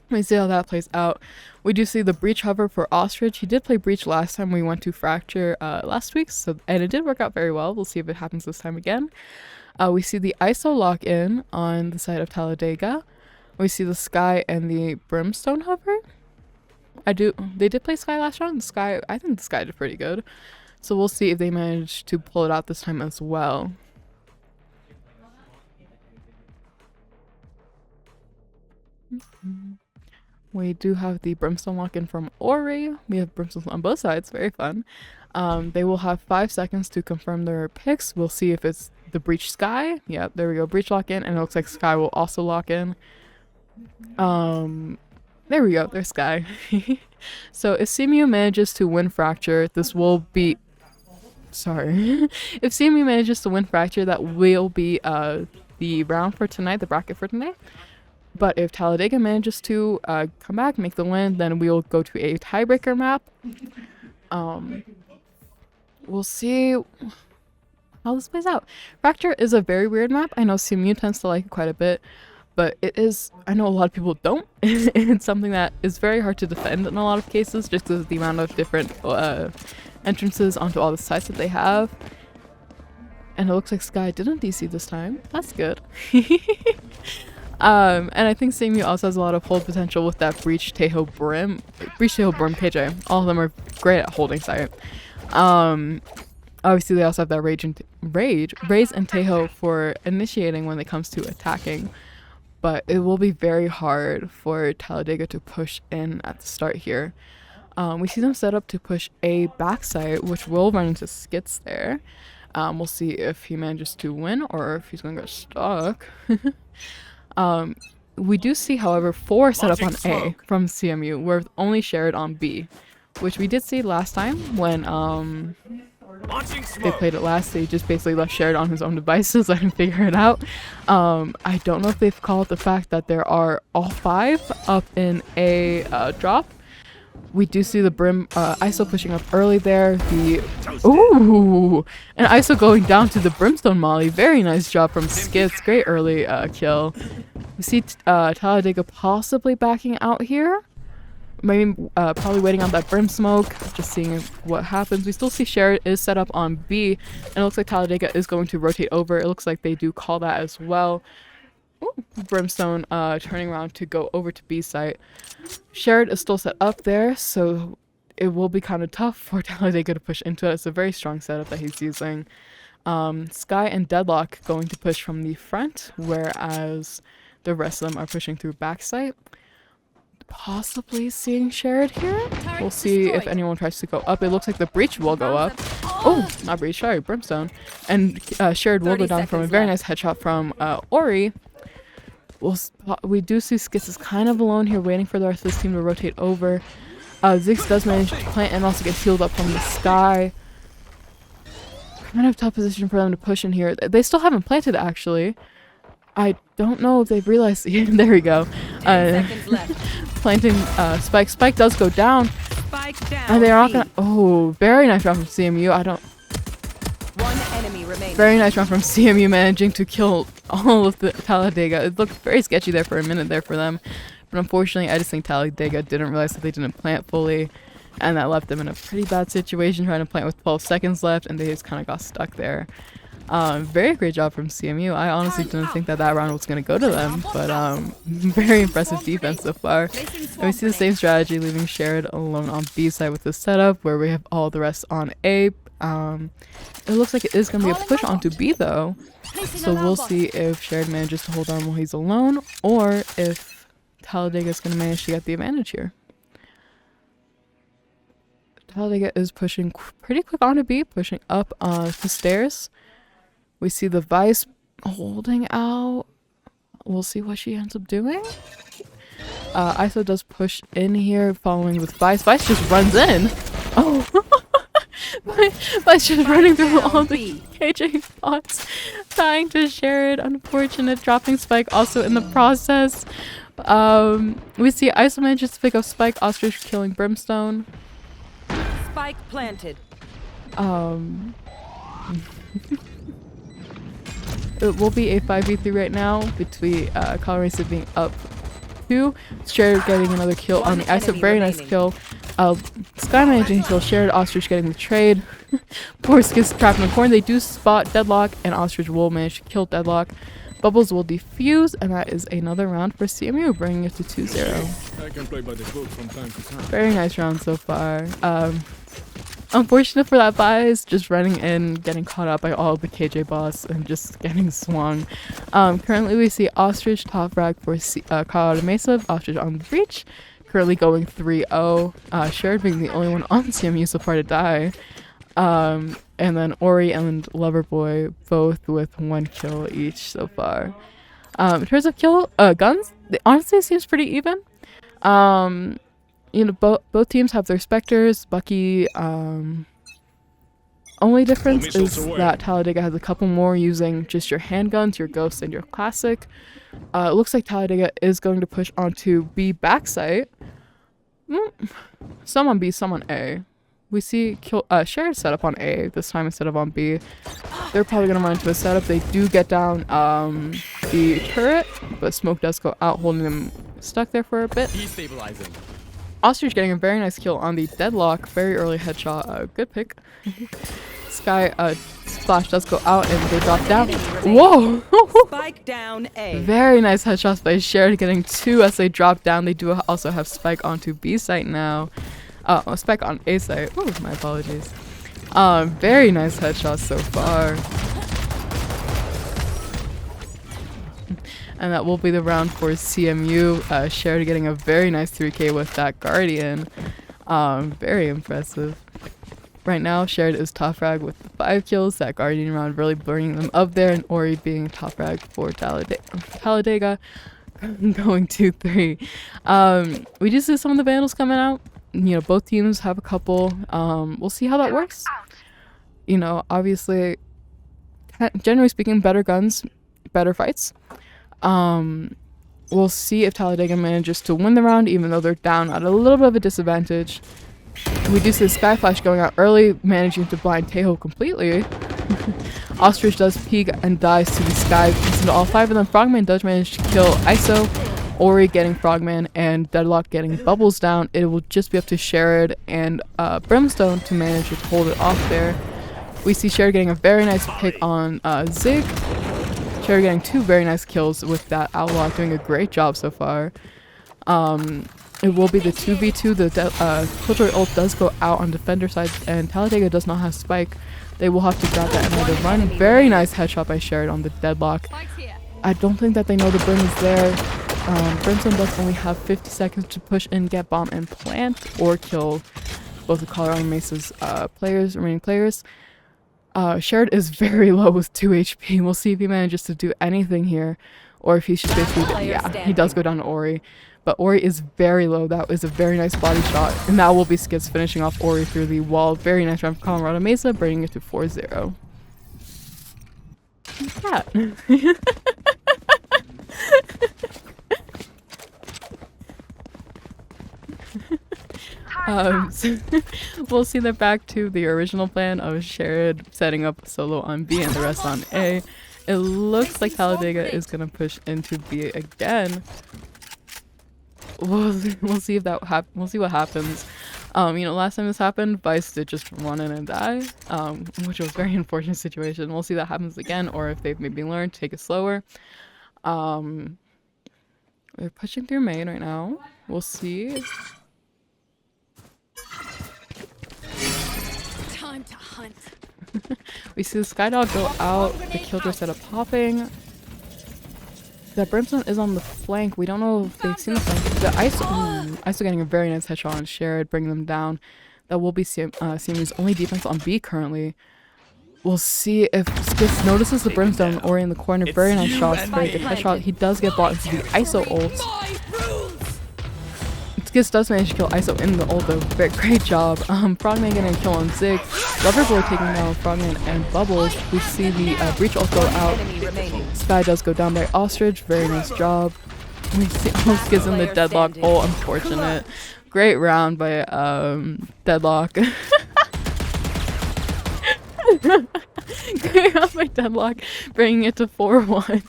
We see how that plays out. We do see the Breach hover for Ostrich. He did play Breach last time we went to Fracture last week, so and it did work out very well. We'll see if it happens this time again. We see the ISO lock in on the side of Talladega. We see the Sky and the Brimstone hover. They did play Sky last round. I think the Sky did pretty good. So we'll see if they manage to pull it out this time as well. We do have the Brimstone lock in from Ori. We have Brimstones on both sides. Very fun. They will have 5 seconds to confirm their picks. We'll see if it's the Breach Sky. Yep, there we go. Breach lock in, and it looks like Sky will also lock in. There we go. There's Sky. So if CMU manages to win Fracture, this will be... Sorry. If CMU manages to win Fracture, that will be the round for tonight, the bracket for tonight. But if Talladega manages to come back, make the win, then we'll go to a tiebreaker map. We'll see how this plays out. Fracture is a very weird map. I know CMU tends to like it quite a bit, but it is, I know a lot of people don't. It's something that is very hard to defend in a lot of cases, just because of the amount of different entrances onto all the sites that they have. And it looks like Sky didn't DC this time. That's good. And I think CMU also has a lot of hold potential with that Breach Tejo Brim KJ. All of them are great at holding site. Obviously they also have that Raze and Tejo for initiating when it comes to attacking. But it will be very hard for Talladega to push in at the start here. We see them set up to push a backside, which will run into skits there. We'll see if he manages to win or if he's going to get stuck. We do see, however, 4 set up on A from CMU, where only shared on B, which we did see last time when they played it last. They just basically left shared on his own devices, let him figure it out. I don't know if they've called the fact that there are all 5 up in a drop. We do see the Brim ISO pushing up early there. Ooh! And ISO going down to the Brimstone Molly. Very nice job from Skits. Great early kill. We see Talladega possibly backing out here. Maybe probably waiting on that Brim smoke. Just seeing what happens. We still see Sherrod is set up on B. And it looks like Talladega is going to rotate over. It looks like they do call that as well. Ooh, Brimstone turning around to go over to B site. Sherrod is still set up there, so it will be kind of tough for Talladega to push into it. It's a very strong setup that he's using. Sky and Deadlock going to push from the front, whereas the rest of them are pushing through back site. Possibly seeing Sherrod here. We'll see if anyone tries to go up. It looks like the Breach will go up. Oh, not Breach, sorry, Brimstone. And Sherrod will go down from a very nice headshot from Ori. We do see Skits is kind of alone here, waiting for the rest of this team to rotate over. Ziggs does manage to plant and also get healed up from the Sky. Kind of tough position for them to push in here. They still haven't planted, actually. I don't know if they've realized. There we go. Planting Spike. Spike does go down. And they're not gonna. Oh, very nice round from CMU. One enemy remaining. Very nice round from CMU, managing to kill all of the Talladega. It looked very sketchy there for a minute there for them. But unfortunately, I just think Talladega didn't realize that they didn't plant fully. And that left them in a pretty bad situation trying to plant with 12 seconds left. And they just kind of got stuck there. Very great job from CMU. I honestly didn't think that round was going to go to them. But very impressive defense so far. And we see the same strategy, leaving Sherrod alone on B side with the setup, where we have all the rest on A. It looks like it is going to be a push onto B though. So we'll see if Sherrod manages to hold on while he's alone, or if Talladega is going to manage to get the advantage here. Talladega is pushing pretty quick onto B, pushing up the stairs. We see the Vice holding out. We'll see what she ends up doing. ISO does push in here, following with Vice. Vice just runs in. Oh, by just running through all the B. KJ spots, dying to share it. Unfortunate, dropping Spike also in the process. We see Iso manages to pick up Spike, Ostrich killing Brimstone. Spike planted. It will be a 5v3 right now between Colorado being up 2, Shared getting another kill on the Iso, very nice kill. Sky managing to kill Shared, Ostrich getting the trade. Force gets trapped in the corner, they do spot Deadlock, and Ostrich will manage to kill Deadlock. Bubbles will defuse, and that is another round for CMU, bringing it to 2-0. I can play by the book from time to time. Very nice round so far. Unfortunate for that bias, just running in, getting caught up by all the KJ boss, and just getting swung. Currently we see Ostrich top frag for Colorado Mesa, Ostrich on the breach, currently going 3-0. Shared being the only one on CMU so far to die. And then Ori and Loverboy both with 1 kill each so far. In terms of guns, honestly it seems pretty even. You know, both teams have their Spectres. Bucky, only difference is that Talladega has a couple more using just your handguns, your Ghost, and your Classic. It looks like Talladega is going to push onto B backside. Some on B, some on A. We see Shared setup on A this time instead of on B. They're probably going to run into a setup. They do get down the turret, but Smoke does go out, holding them stuck there for a bit. Destabilizing. Ostrich getting a very nice kill on the Deadlock. Very early headshot. Good pick. Sky Splash does go out and they drop down. Whoa! Spike down A. Very nice headshots by Shared, getting 2 as they drop down. They do also have Spike onto B site now. Spike on A site. Oh, my apologies. Very nice headshots so far. And that will be the round for CMU. Shared getting a very nice 3k with that Guardian. Very impressive. Right now, Shared is top frag with 5 kills. That Guardian round really bringing them up there. And Ori being top frag for Talladega going 2-3. We do see some of the Vandals coming out. You know, both teams have a couple. We'll see how that works. You know, obviously, generally speaking, better guns, better fights. We'll see if Talladega manages to win the round, even though they're down at a little bit of a disadvantage. We do see Sky Flash going out early, managing to blind Tejo completely. Ostrich does peek and dies to the Sky. Into all 5 of them. Frogman does manage to kill Iso. Ori getting Frogman and Deadlock getting Bubbles down. It will just be up to Shared and Brimstone to manage to hold it off there. We see Shared getting a very nice pick on Zig. Shared getting 2 very nice kills with that Outlaw, doing a great job so far. It will be the 2v2. The Killjoy ult does go out on defender side, and Talladega does not have Spike. They will have to grab that another run. Very nice headshot by Shared on the Deadlock. I don't think that they know the Brim is there. Brimstone does only have 50 seconds to push in, get bomb, and plant, or kill both the Colorado and Mesa's remaining players. Shared is very low with 2 HP. We'll see if he manages to do anything here, or if he's just basically, yeah, he does go down to Ori. But Ori is very low. That is a very nice body shot. And that will be Skids finishing off Ori through the wall. Very nice round for Colorado Mesa, bringing it to 4-0. What's that? So we'll see that back to the original plan of Shared setting up solo on B and the rest on A. It looks like Talladega is gonna push into B again. We'll see if that we'll see what happens. You know, last time this happened, Vice did just run in and die, which was a very unfortunate situation. We'll see if that happens again, or if they've maybe learned to take it slower. They're pushing through main right now. We'll see. Time to hunt. We see the Skydog go out, the Killjoy setup popping. That Brimstone is on the flank. We don't know if they've seen the flank. The Iso getting a very nice headshot on Shared, bringing them down. That will be CMU's only defense on B currently. We'll see if Skids notices the Brimstone Ori in the corner. Very nice shot, very good headshot. He does get bought into the Iso ult. Skits does manage to kill ISO in the ult though. Great job. Frogman getting a kill on Zig. Loverboy taking down Frogman and Bubbles. We see the Breach ult go out. Enemy remaining. Sky does go down by Ostrich. Very nice job. We see Skits in the Deadlock ult. Unfortunate. Great round by Deadlock. Great round by Deadlock, bringing it to 4-1.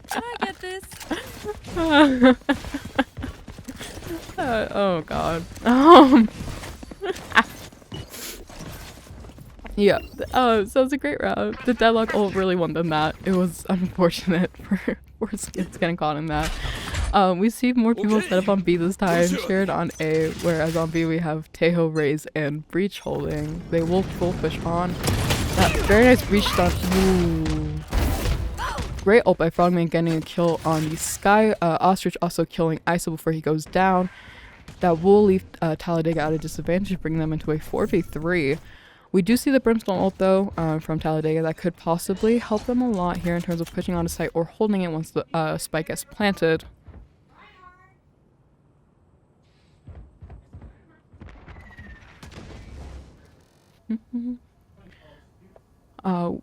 Can I get this? Oh god. Yeah. So it's a great round. The Deadlock ult really won them that. It was unfortunate for Skits getting caught in that. We see more people set up on B this time, shared on A, whereas on B we have Tejo, Raze, and Breach holding. They will full push on. That very nice Breach stun. Ooh. Great ult by Frogman getting a kill on the Sky. Ostrich also killing ISO before he goes down. That will leave Talladega at a disadvantage, bringing them into a 4v3. We do see the Brimstone ult though from Talladega that could possibly help them a lot here in terms of pushing onto site or holding it once the spike gets planted.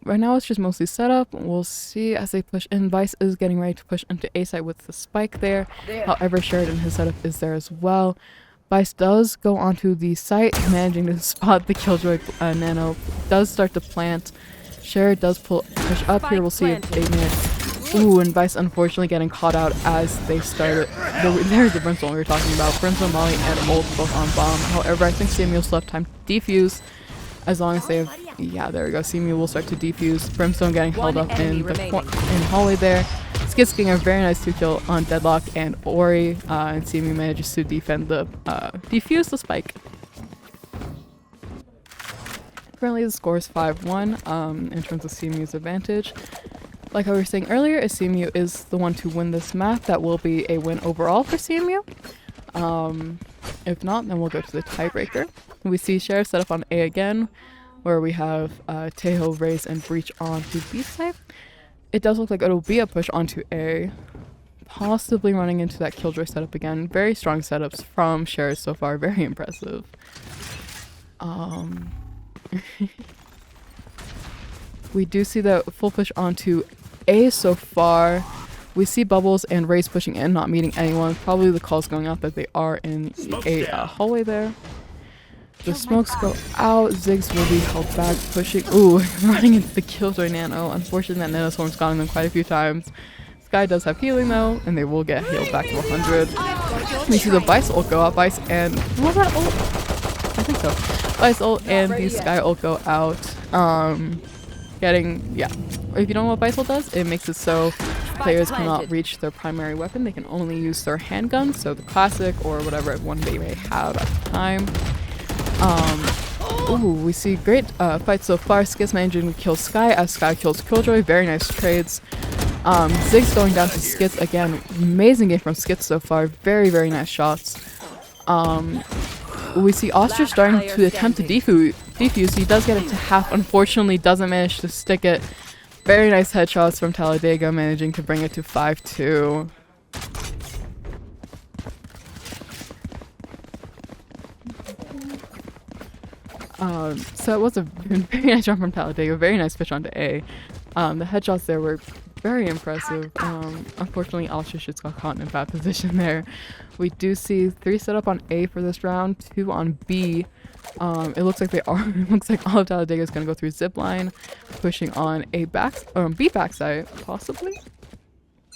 Right now it's just mostly setup. We'll see as they push in. Vice is getting ready to push into A site with the spike there. However, Sheridan, his setup is there as well. Vice does go onto the site, managing to spot the Killjoy Nano. Does start to plant. Sher does push up here. We'll see if they manage. Ooh, and Vice unfortunately getting caught out as they started. There's the Brimstone we were talking about. Brimstone, Molly, and Ult both on bomb. However, I think CMU still have time to defuse. As long as they have, yeah, there we go. CMU will start to defuse. Brimstone getting held up in the hallway there. Skits getting a very nice 2-kill on Deadlock and Ori, and CMU manages to defend the defuse the spike. Currently, the score is 5-1 in terms of CMU's advantage. Like I was saying earlier, if CMU is the one to win this map, that will be a win overall for CMU. If not, then we'll go to the tiebreaker. We see Sheriff set up on A again, where we have Tejo, Raze, and Breach on to B side. It does look like it'll be a push onto A, possibly running into that Killjoy setup again. Very strong setups from Sheriff so far, very impressive. We do see the full push onto A so far. We see Bubbles and Raze pushing in, not meeting anyone. Probably the calls going out that they are in a hallway there. The smokes go out. Ziggs will be held back, pushing. Ooh, running into the Killjoy Nano. Unfortunately, that Nano Storm's gotten them quite a few times. Sky does have healing though, and they will get healed back to 100. We see the Vice ult go out. Vice and what was that ult? I think so. Vice ult and the Sky ult go out. Yeah. If you don't know what Vice ult does, it makes it so players cannot reach their primary weapon. They can only use their handgun, so the classic or whatever one they may have at the time. Ooh, we see great fights so far. Skits managing to kill Sky as Sky kills Killjoy. Very nice trades. Ziggs going down to Skits again. Amazing game from Skits so far. Very, very nice shots. We see Ostrich starting to attempt to defuse. He does get it to half. Unfortunately, doesn't manage to stick it. Very nice headshots from Talladega, managing to bring it to 5-2. So it was a very nice jump from Talladega. Very nice pitch onto A. The headshots there were very impressive. Unfortunately, Ostrich just got caught in a bad position there. We do see 3 set up on A for this round, 2 on B. It looks like it looks like all of Talladega is going to go through zipline, pushing on B backside, possibly.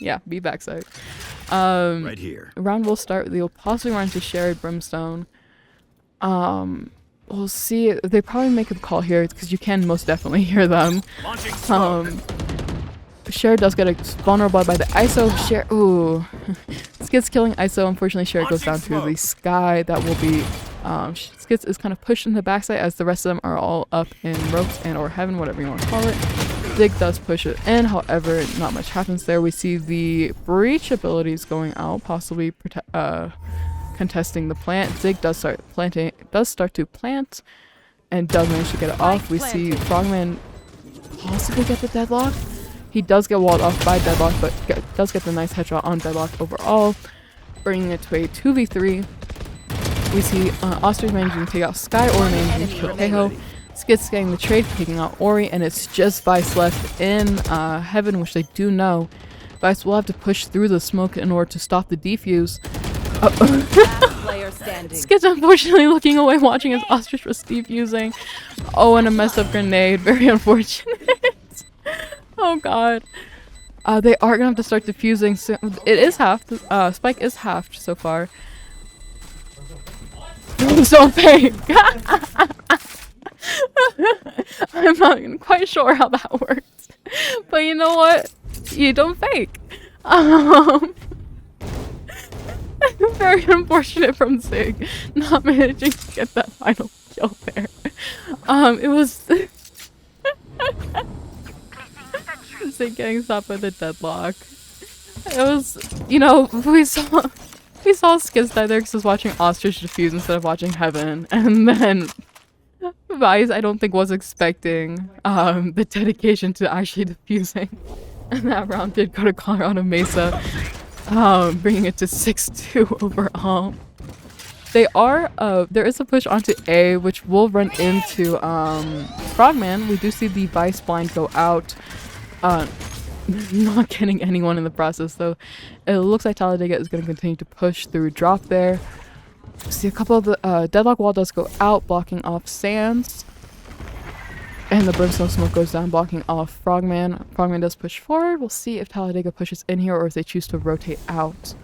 Yeah, B backside. Right here. Round will start. They'll possibly run into Shared Brimstone. We'll see. They probably make a call here because you can most definitely hear them. Cher does get a vulnerable by the ISO. Cher, ooh. Skits killing ISO. Unfortunately, Cher goes down to the Sky. That will be. Skits is kind of pushed in the backside as the rest of them are all up in ropes and or heaven, whatever you want to call it. Zig does push it in. However, not much happens there. We see the Breach abilities going out, possibly contesting the plant. Zig does start to plant, and does manage to get it off. We see Frogman possibly get the deadlock. He does get walled off by Deadlock, but does get the nice headshot on Deadlock overall, bringing it to a 2v3. We see Ostrich managing to take out Sky, Ori managing to kill Keho. Skits getting the trade, taking out Ori, and it's just Vice left in Heaven, which they do know. Vice will have to push through the smoke in order to stop the defuse. Skits unfortunately looking away, watching as Ostrich was defusing. Oh, and a messed up grenade. Very unfortunate. Oh god. They are gonna have to start defusing soon. It is halved. Spike is halved so far. So fake. I'm not quite sure how that works, but you know what? You don't fake. Very unfortunate from Zig not managing to get that final kill there. It was Zig getting stopped by the Deadlock. It was, you know, we saw Skizz die there because I was watching Ostrich defuse instead of watching Heaven, and then Vice I don't think was expecting the dedication to actually defusing, and that round did go to Colorado Mesa, bringing it to 6-2 overall. There is a push onto A, which will run into Frogman. We do see the Vice blind go out, not getting anyone in the process though. It looks like Talladega is going to continue to push through drop there. See a couple of the Deadlock wall does go out, blocking off Sands, and the Brimstone smoke goes down, blocking off Frogman. Frogman does push forward. We'll see if Talladega pushes in here or if they choose to rotate out.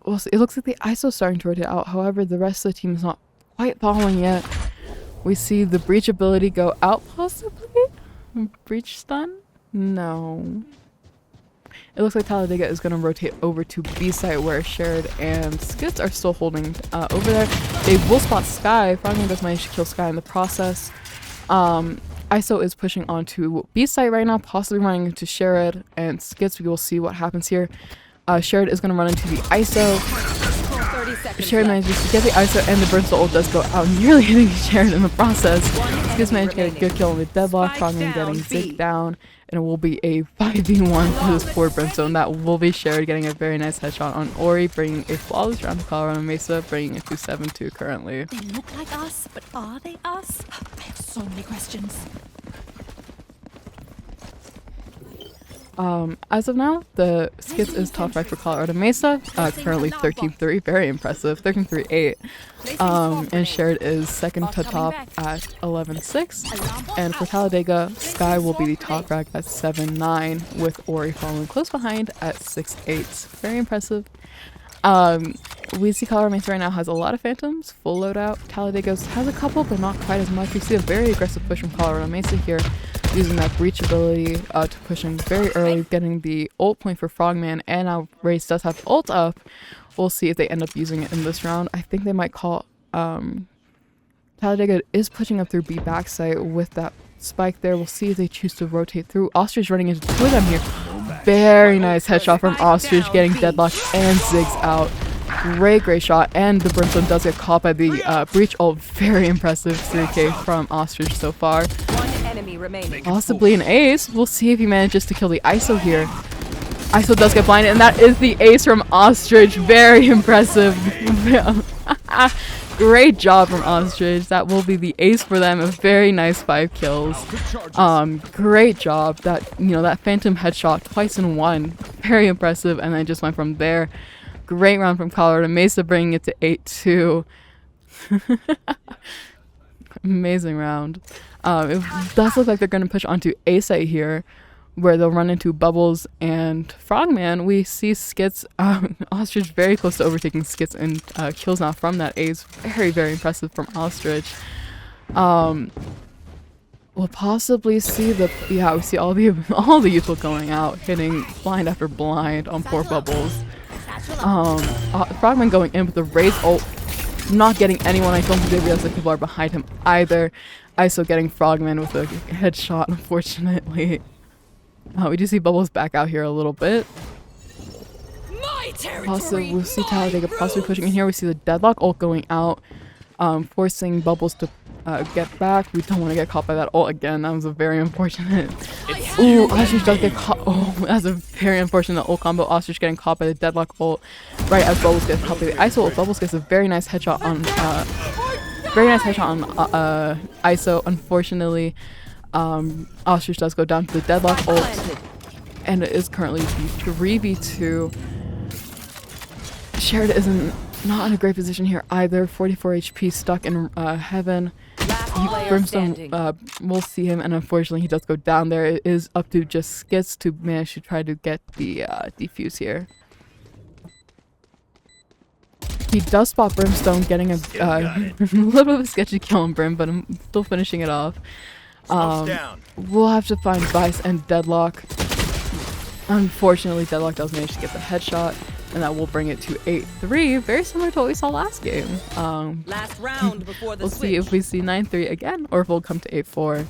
We'll see. It looks like the ISO is starting to rotate out. However, the rest of the team is not quite following yet. We see the breach ability go out, possibly? Breach stun? No. It looks like Talladega is going to rotate over to B site where Shared and Skits are still holding over there. They will spot Sky. Frogman does manage to kill Sky in the process. ISO is pushing onto B site right now, possibly running into Shared and Skits. We will see what happens here. Shared is going to run into the ISO. Shared manages to get the ISO, and the Brimstone ult does go out, nearly hitting Shared in the process. Skits managed to get a good kill on the Deadlock. Frogman getting Zig down, and it will be a 5v1 for this poor Brimstone. That will be Shared getting a very nice headshot on Ori, bringing a flawless round to Colorado Mesa, bringing it to 7-2 currently. They look like us, but are they us? I have so many questions. As of now, the Skits is top right for Colorado Mesa, currently 13-3, very impressive, 13-3-8. And Shared is second to top at 11-6. And for Talladega, Sky will be the top rack at 7-9, with Ori following close behind at 6-8. Very impressive. We see Colorado Mesa right now has a lot of Phantoms, full loadout. Talladega has a couple, but not quite as much. We see a very aggressive push from Colorado Mesa here, using that breach ability to push in very early, getting the ult point for Frogman, and now Race does have ult up. We'll see if they end up using it in this round. I think they might call... Talladega is pushing up through B backside with that spike there. We'll see if they choose to rotate through. Ostrich running into two of them here. Very nice headshot from Ostrich, getting Deadlock and Ziggs out. Great shot, and the Brimstone does get caught by the breach ult. Very impressive 3k from Ostrich so far. Possibly an ace. We'll see if he manages to kill the ISO here. ISO does get blinded, and that is the ace from Ostrich. Very impressive. Great job from Ostrich. That will be the ace for them. A very nice 5 kills. Great job. That, you know, that Phantom headshot twice in one. Very impressive, and then just went from there. Great round from Colorado Mesa, bringing it to 8-2. Amazing round. It does look like they're going to push onto A site here, where they'll run into Bubbles and Frogman. We see Skits, Ostrich very close to overtaking Skits, and kills now from that ace. Very impressive from Ostrich. We'll possibly see we see all the usual going out, hitting blind after blind on poor Bubbles. Frogman going in with the raise ult, not getting anyone. I don't think they realize that people are behind him either. ISO getting Frogman with a headshot, unfortunately. We do see Bubbles back out here a little bit. Also, we'll see Talladega possibly pushing in here. We see the Deadlock ult going out, forcing Bubbles to get back. We don't want to get caught by that ult again. That was a very unfortunate. Ooh, Ostrich does get caught. Oh, that's a very unfortunate ult combo. Ostrich getting caught by the deadlock ult right as Bubbles gets caught by the ISO ult. Bubbles gets a very nice headshot on ISO. Unfortunately, Ostrich does go down to the deadlock ult, and it is currently 3v2. Sherrod isn't not in a great position here either. 44 HP, stuck in heaven. Brimstone, we'll see him, and unfortunately he does go down there. It is up to just Skits to manage to try to get the defuse here. He does spot Brimstone, getting a little bit of a sketchy kill on Brim, but I'm still finishing it off. We'll have to find Vice and Deadlock. Unfortunately, Deadlock does manage to get the headshot, and that will bring it to 8-3, very similar to what we saw last game. Last round before the We'll see if we see 9-3 again, or if we'll come to 8-4.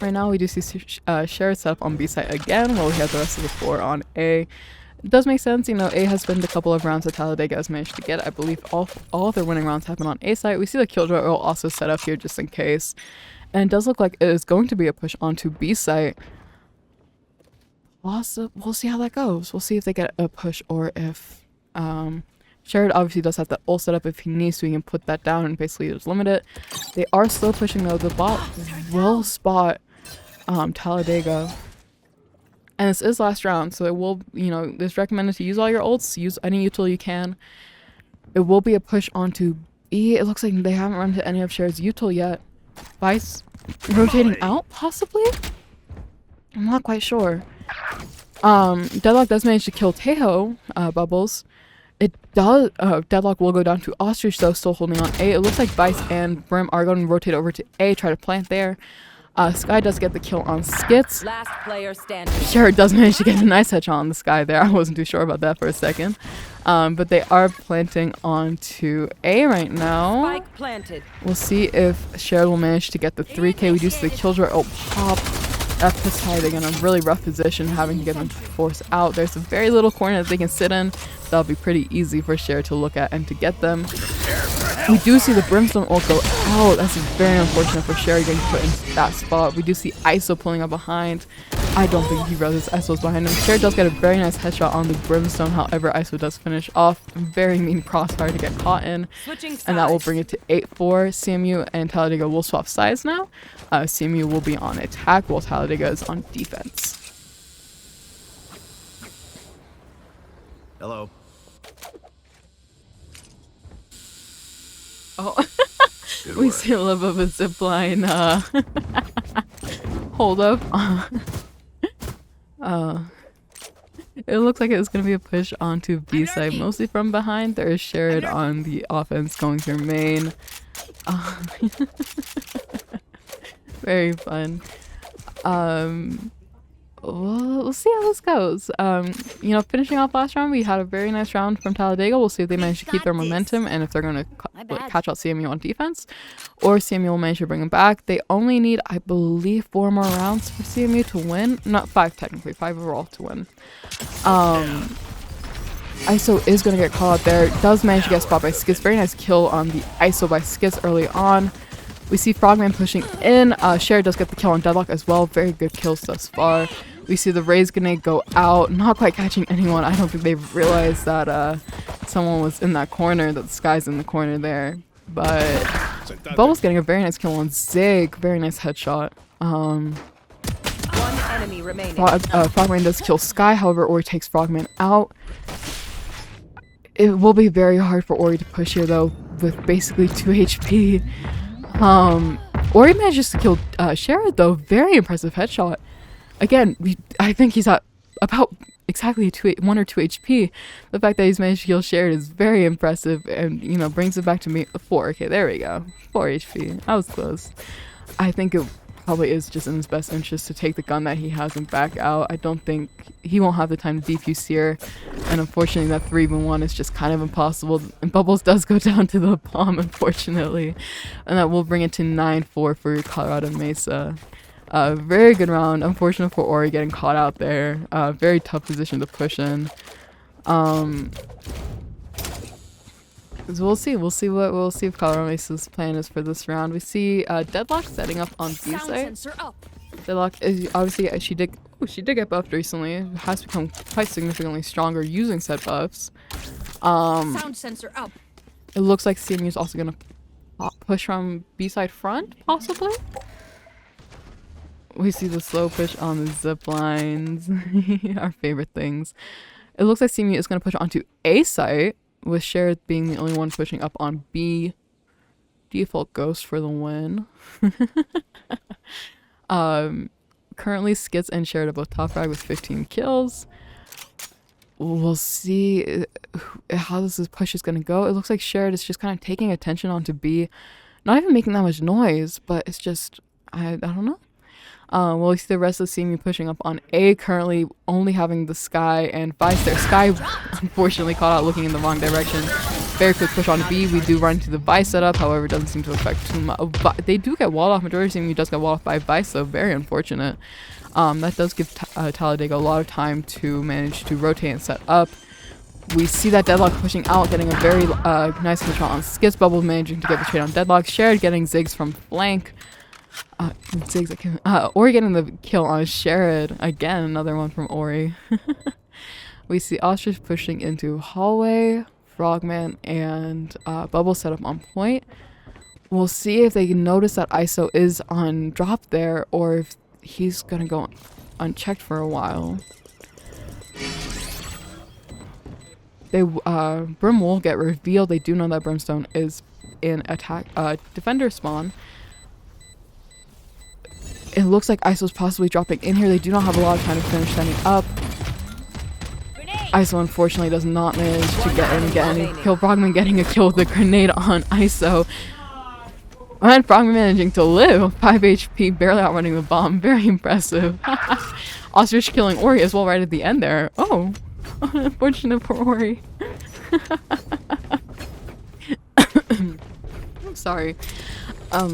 Right now we do see Sherrod set up on B site again, while we have the rest of the 4 on A. It does make sense, you know, A has been the couple of rounds that Talladega has managed to get. I believe all of their winning rounds happen on A site. We see the Killjoy Earl also set up here just in case. And it does look like it is going to be a push onto B site. Also, we'll see how that goes. We'll see if they get a push, or if Sherrod obviously does have that ult set up if he needs to. He can put that down and basically just limit it. They are still pushing though. The bot will spot Talladega. And this is last round, so it will, you know, it's recommended to use all your ults, use any util you can. It will be a push onto B. It looks like they haven't run to any of Sherrod's util yet. Vice rotating out, possibly? I'm not quite sure. Deadlock does manage to kill Tejo, Bubbles. It does, Deadlock will go down to Ostrich though, still holding on A. It looks like Vice and Brim are going to rotate over to A, try to plant there. Sky does get the kill on Skits. Last player standing. Sherrod does manage to get a nice headshot on the Sky there. I wasn't too sure about that for a second. But they are planting onto A right now. Spike planted. We'll see if Sherrod will manage to get the 3K. We do see the Killjoy ult pop. That puts Talladega in a really rough position, having to get them forced out. There's a very little corner that they can sit in. That'll be pretty easy for Sherrod to look at and to get them. We do see the Brimstone ult go out. That's very unfortunate for Sherrod getting put in that spot. We do see ISO pulling up behind. I don't think he realizes ISO's behind him. Sherrod does get a very nice headshot on the Brimstone. However, ISO does finish off. Very mean crossfire to get caught in. And that will bring it to 8-4. CMU and Talladega will swap sides now. CMU will be on attack while Talladega is on defense. Hello. Oh, Good we work. see a little bit of a zipline hold up. It looks like it's going to be a push onto B side, mostly from behind. There is Sherrod on the offense going through main. Very fun. We'll see how this goes. You know, finishing off last round, we had a very nice round from Talladega. We'll see if they manage to keep their momentum and if they're going to catch out CMU on defense, or CMU will manage to bring them back. They only need, I believe, 4 more rounds for CMU to win. Not 5 technically, 5 overall to win. ISO is going to get caught out there. Does manage to get spot by Skits. Very nice kill on the ISO by Skits early on. We see Frogman pushing in. Sherrod does get the kill on Deadlock as well. Very good kills thus far. We see the Raze grenade go out, not quite catching anyone. I don't think they realized that someone was in that corner, that the Sky's in the corner there. But Bubbles getting a very nice kill on Zig. Very nice headshot. One enemy remaining. Frogman does kill Sky, however, Ori takes Frogman out. It will be very hard for Ori to push here though, with basically 2 HP. Ori manages to kill Sherrod though. Very impressive headshot. Again, I think he's at about exactly 1 or 2 HP. The fact that he's managed to kill Sherrod is very impressive, and you know, brings it back to me 4. Okay, there we go. 4 HP. I was close. I think it probably is just in his best interest to take the gun that he has and back out. I don't think he won't have the time to defuse here, and unfortunately that 3v1 is just kind of impossible, and Bubbles does go down to the bomb, unfortunately, and that will bring it to 9-4 for Colorado Mesa. Very good round. Unfortunate for Ori getting caught out there. Very tough position to push in. So we'll see. We'll see if Colorado Mesa's plan is for this round. We see Deadlock setting up on B Sound site. sensor up. Deadlock is obviously she did get buffed recently. Has become quite significantly stronger using said buffs. Sound sensor up. It looks like CMU is also gonna push from B side front, possibly. We see the slow push on the zip lines, our favorite things. It looks like CMU is gonna push onto A site, with Sherrod being the only one pushing up on B. Default Ghost for the win. Currently Skits and Sherrod are both top frag with 15 kills. We'll see how this push is going to go. It looks like Sherrod is just kind of taking attention onto B. Not even making that much noise, but it's just, I don't know. Well, we see the rest of the CMU pushing up on A, currently only having the Sky and Vice there. Sky unfortunately caught out looking in the wrong direction. Very quick push on B. We do run into the Vice setup, however, it doesn't seem to affect too much. They do get walled off. Majority of CMU does get walled off by Vice, so very unfortunate. That does give Talladega a lot of time to manage to rotate and set up. We see that Deadlock pushing out, getting a very nice control on Skits. Bubble managing to get the trade on Deadlock. Sherrod getting Ziggs from flank. Ori getting the kill on Sherrod. Again, another one from Ori. We see Ostrich pushing into hallway. Frogman and Bubble set up on point. We'll see if they notice that ISO is on drop there, or if he's gonna go unchecked for a while. Brim will get revealed. They do know that Brimstone is in attack defender spawn. It looks like ISO's possibly dropping in here. They do not have a lot of time to finish setting up. ISO unfortunately does not manage to get any kill. Frogman getting a kill with a grenade on ISO. And Frogman managing to live. 5 HP, barely outrunning the bomb. Very impressive. Ostrich killing Ori as well right at the end there. Oh, unfortunate for Ori. I'm sorry.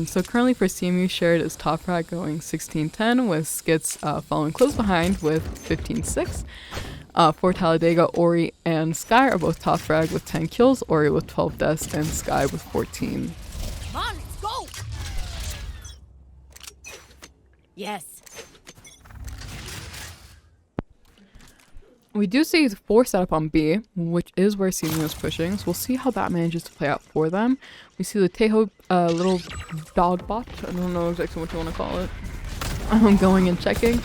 So currently for CMU, Sherrod is top frag going 16-10 with Skits following close behind with 15-6. For Talladega, Ori and Sky are both top frag with 10 kills, Ori with 12 deaths, and Sky with 14. Come on, let's go. Yes. We do see 4 set up on B, which is where CMU is pushing, so we'll see how that manages to play out for them. We see the Tejo little dog bot, I don't know exactly what you want to call it, going and checking.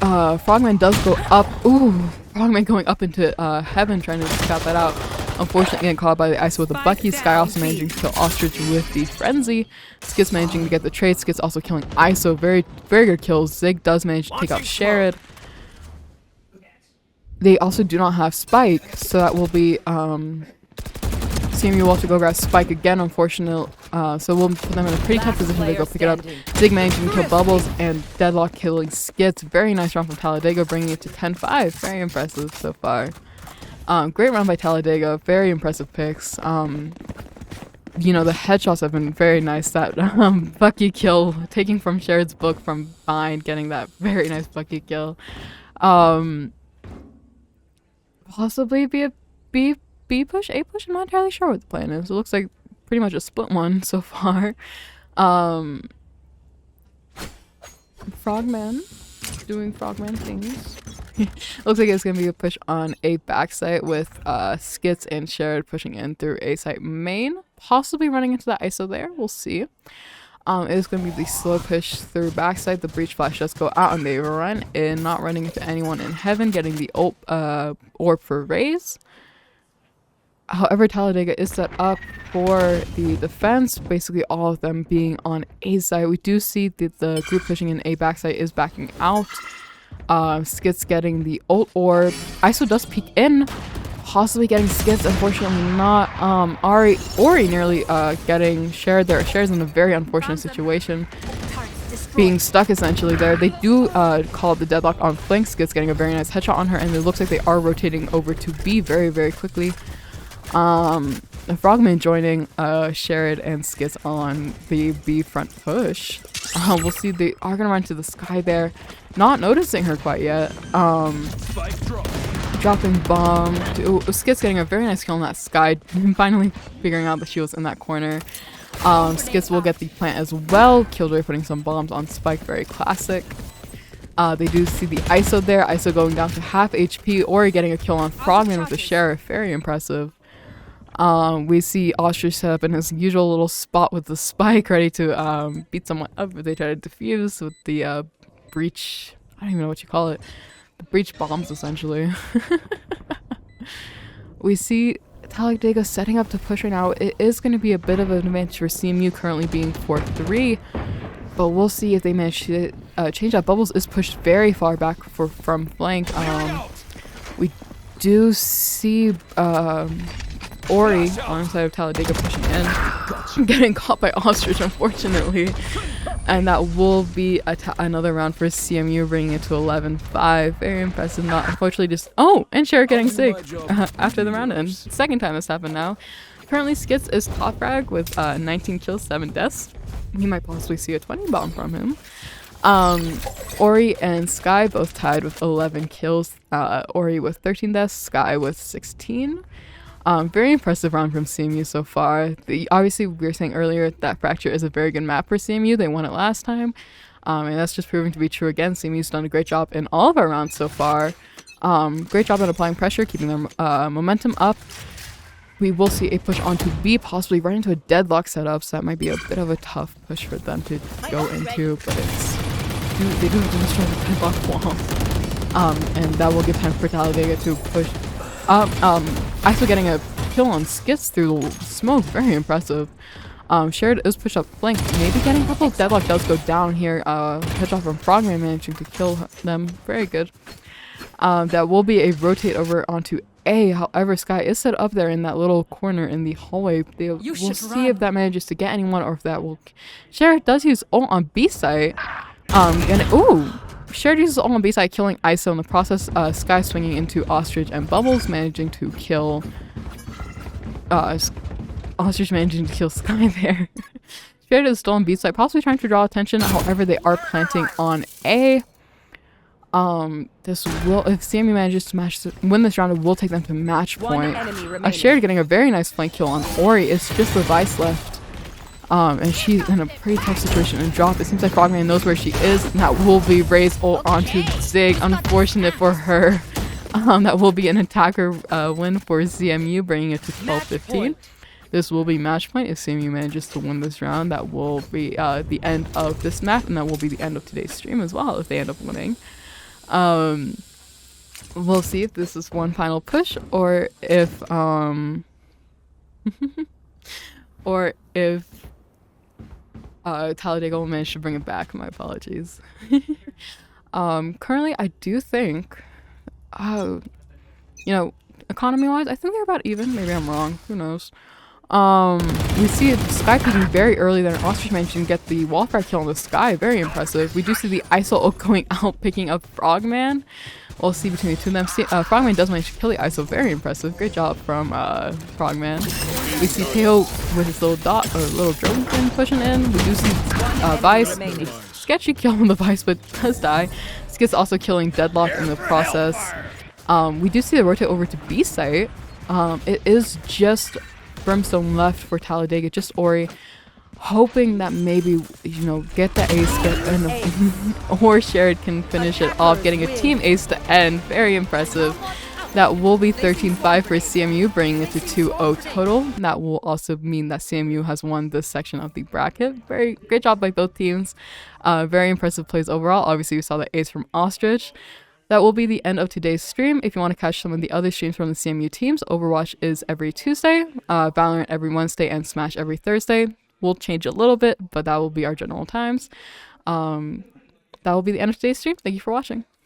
Frogman does go up. Ooh, Frogman going up into heaven trying to scout that out. Unfortunately getting caught by the ISO with the Bucky. Sky also managing to kill Ostrich with the Frenzy. Skits managing to get the trade. Skits also killing ISO. Very, very good kills. Zig does manage to take out Sherrod. They also do not have Spike, so that will be CMU will have to go grab Spike again, unfortunately. So we'll put them in a pretty tough position to go pick it up. Zig managing to kill Bubbles and Deadlock killing Skits. Very nice run from Talladega, bringing it to 10-5. Very impressive so far. Great run by Talladega. Very impressive picks. You know, the headshots have been very nice. That Bucky kill, taking from Sherrod's book from Bind, getting that very nice Bucky kill. Possibly be a B push, A push. I'm not entirely sure what the plan is. It looks like pretty much a split one so far. Frogman doing Frogman things. Looks like it's gonna be a push on A backside with Skits and Sherrod pushing in through A site main, possibly running into that ISO there. We'll see. It is going to be the slow push through backside. The breach flash does go out and they run in, not running into anyone in heaven, getting the orb for raise. However, Talladega is set up for the defense, basically all of them being on A side. We do see that the group pushing in A backside is backing out. Skits getting the ult orb. ISO does peek in, possibly getting Skits, unfortunately not. Ori nearly getting Sherrod there. Sherrod's in a very unfortunate situation, being stuck essentially there. They do call up the Deadlock on flank. Skits getting a very nice headshot on her, and it looks like they are rotating over to B very, very quickly. Frogman joining Sherrod and Skits on the B front push. We'll see they are gonna run to the Sky there, not noticing her quite yet. Dropping bomb. Skits getting a very nice kill on that Sky, finally figuring out that she was in that corner. Skits will get the plant as well. Killjoy putting some bombs on Spike, very classic. They do see the ISO there. ISO going down to half HP. Ori getting a kill on Frogman with the Sheriff, very impressive. We see Ostrich set up in his usual little spot with the Spike, ready to beat someone up, but they try to defuse with the breach. I don't even know what you call it. The breach bombs, essentially. We see Talladega setting up to push right now. It is going to be a bit of an advantage for CMU, currently being 4-3, but we'll see if they manage to change that. Bubbles is pushed very far back from flank. We do see Ori on the side of Talladega pushing in, getting caught by Ostrich, unfortunately. And that will be another round for CMU, bringing it to 11-5. Very impressive. Not unfortunately just... Oh! And Cher getting sick after the round end. Second time this happened now. Currently, Skits is top frag with 19 kills, 7 deaths. You might possibly see a 20 bomb from him. Ori and Sky both tied with 11 kills. Ori with 13 deaths, Sky with 16. Very impressive round from CMU so far. Obviously, we were saying earlier that Fracture is a very good map for CMU. They won it last time, and that's just proving to be true again. CMU's done a great job in all of our rounds so far. Great job at applying pressure, keeping their momentum up. We will see a push onto B, possibly right into a deadlock setup, so that might be a bit of a tough push for them to go into, but they do have to destroy the deadlock wall. And that will give time for Talladega to push up. ISO getting a kill on Skits through the smoke, very impressive. Sherrod is pushed up flank, maybe getting a couple. Deadlock does go down here. Headshot from Frogman managing to kill them, very good. That will be a rotate over onto A. However, Sky is set up there in that little corner in the hallway. We'll see if that manages to get anyone, or if that will... Sherrod does use ult on B site. Sherrod uses ult on B side, killing ISO in the process. Sky swinging into Ostrich and Bubbles, managing to kill... Ostrich managing to kill Sky there. Sherrod is still on B side, possibly trying to draw attention. However, they are planting on A. This will, if CMU manages to win this round, it will take them to match point. Sherrod getting a very nice flank kill on Ori. It's just the Vice left. And she's in a pretty tough situation and drop. It seems like Frogman knows where she is, and that will be raised ult onto Zig. Unfortunate for her. That will be an attacker win for CMU, bringing it to 12-15. This will be match point if CMU manages to win this round. That will be the end of this map, and that will be the end of today's stream as well if they end up winning. We'll see if this is one final push, or if Talladega will manage to bring it back. My apologies. Currently, I do think, economy-wise, I think they're about even. Maybe I'm wrong. Who knows? We see Sky peeking very early there, and Ostrich managing to get the wallfire kill on the Sky. Very impressive. We do see the ISO ult going out, picking up Frogman. We'll see between the two of them. Frogman does manage to kill the ISO. Very impressive. Great job from Frogman. We see Teo with his little dot, or little drone thing pushing in. We do see Vice. Sketchy kill on the Vice, but does die. Skits also killing Deadlock in the process. We do see the rotate over to B site. It is just Brimstone left for Talladega, just Ori, hoping that maybe, get the ace, or Sherrod can finish it off, getting a team ace to end. Very impressive. That will be 13-5 for CMU, bringing it to 2-0 total. That will also mean that CMU has won this section of the bracket. Very great job by both teams. Very impressive plays overall. Obviously, we saw the ace from Ostrich. That will be the end of today's stream. If you want to catch some of the other streams from the CMU teams, Overwatch is every Tuesday, Valorant every Wednesday, and Smash every Thursday. We'll change a little bit, but that will be our general times. That will be the end of today's stream. Thank you for watching.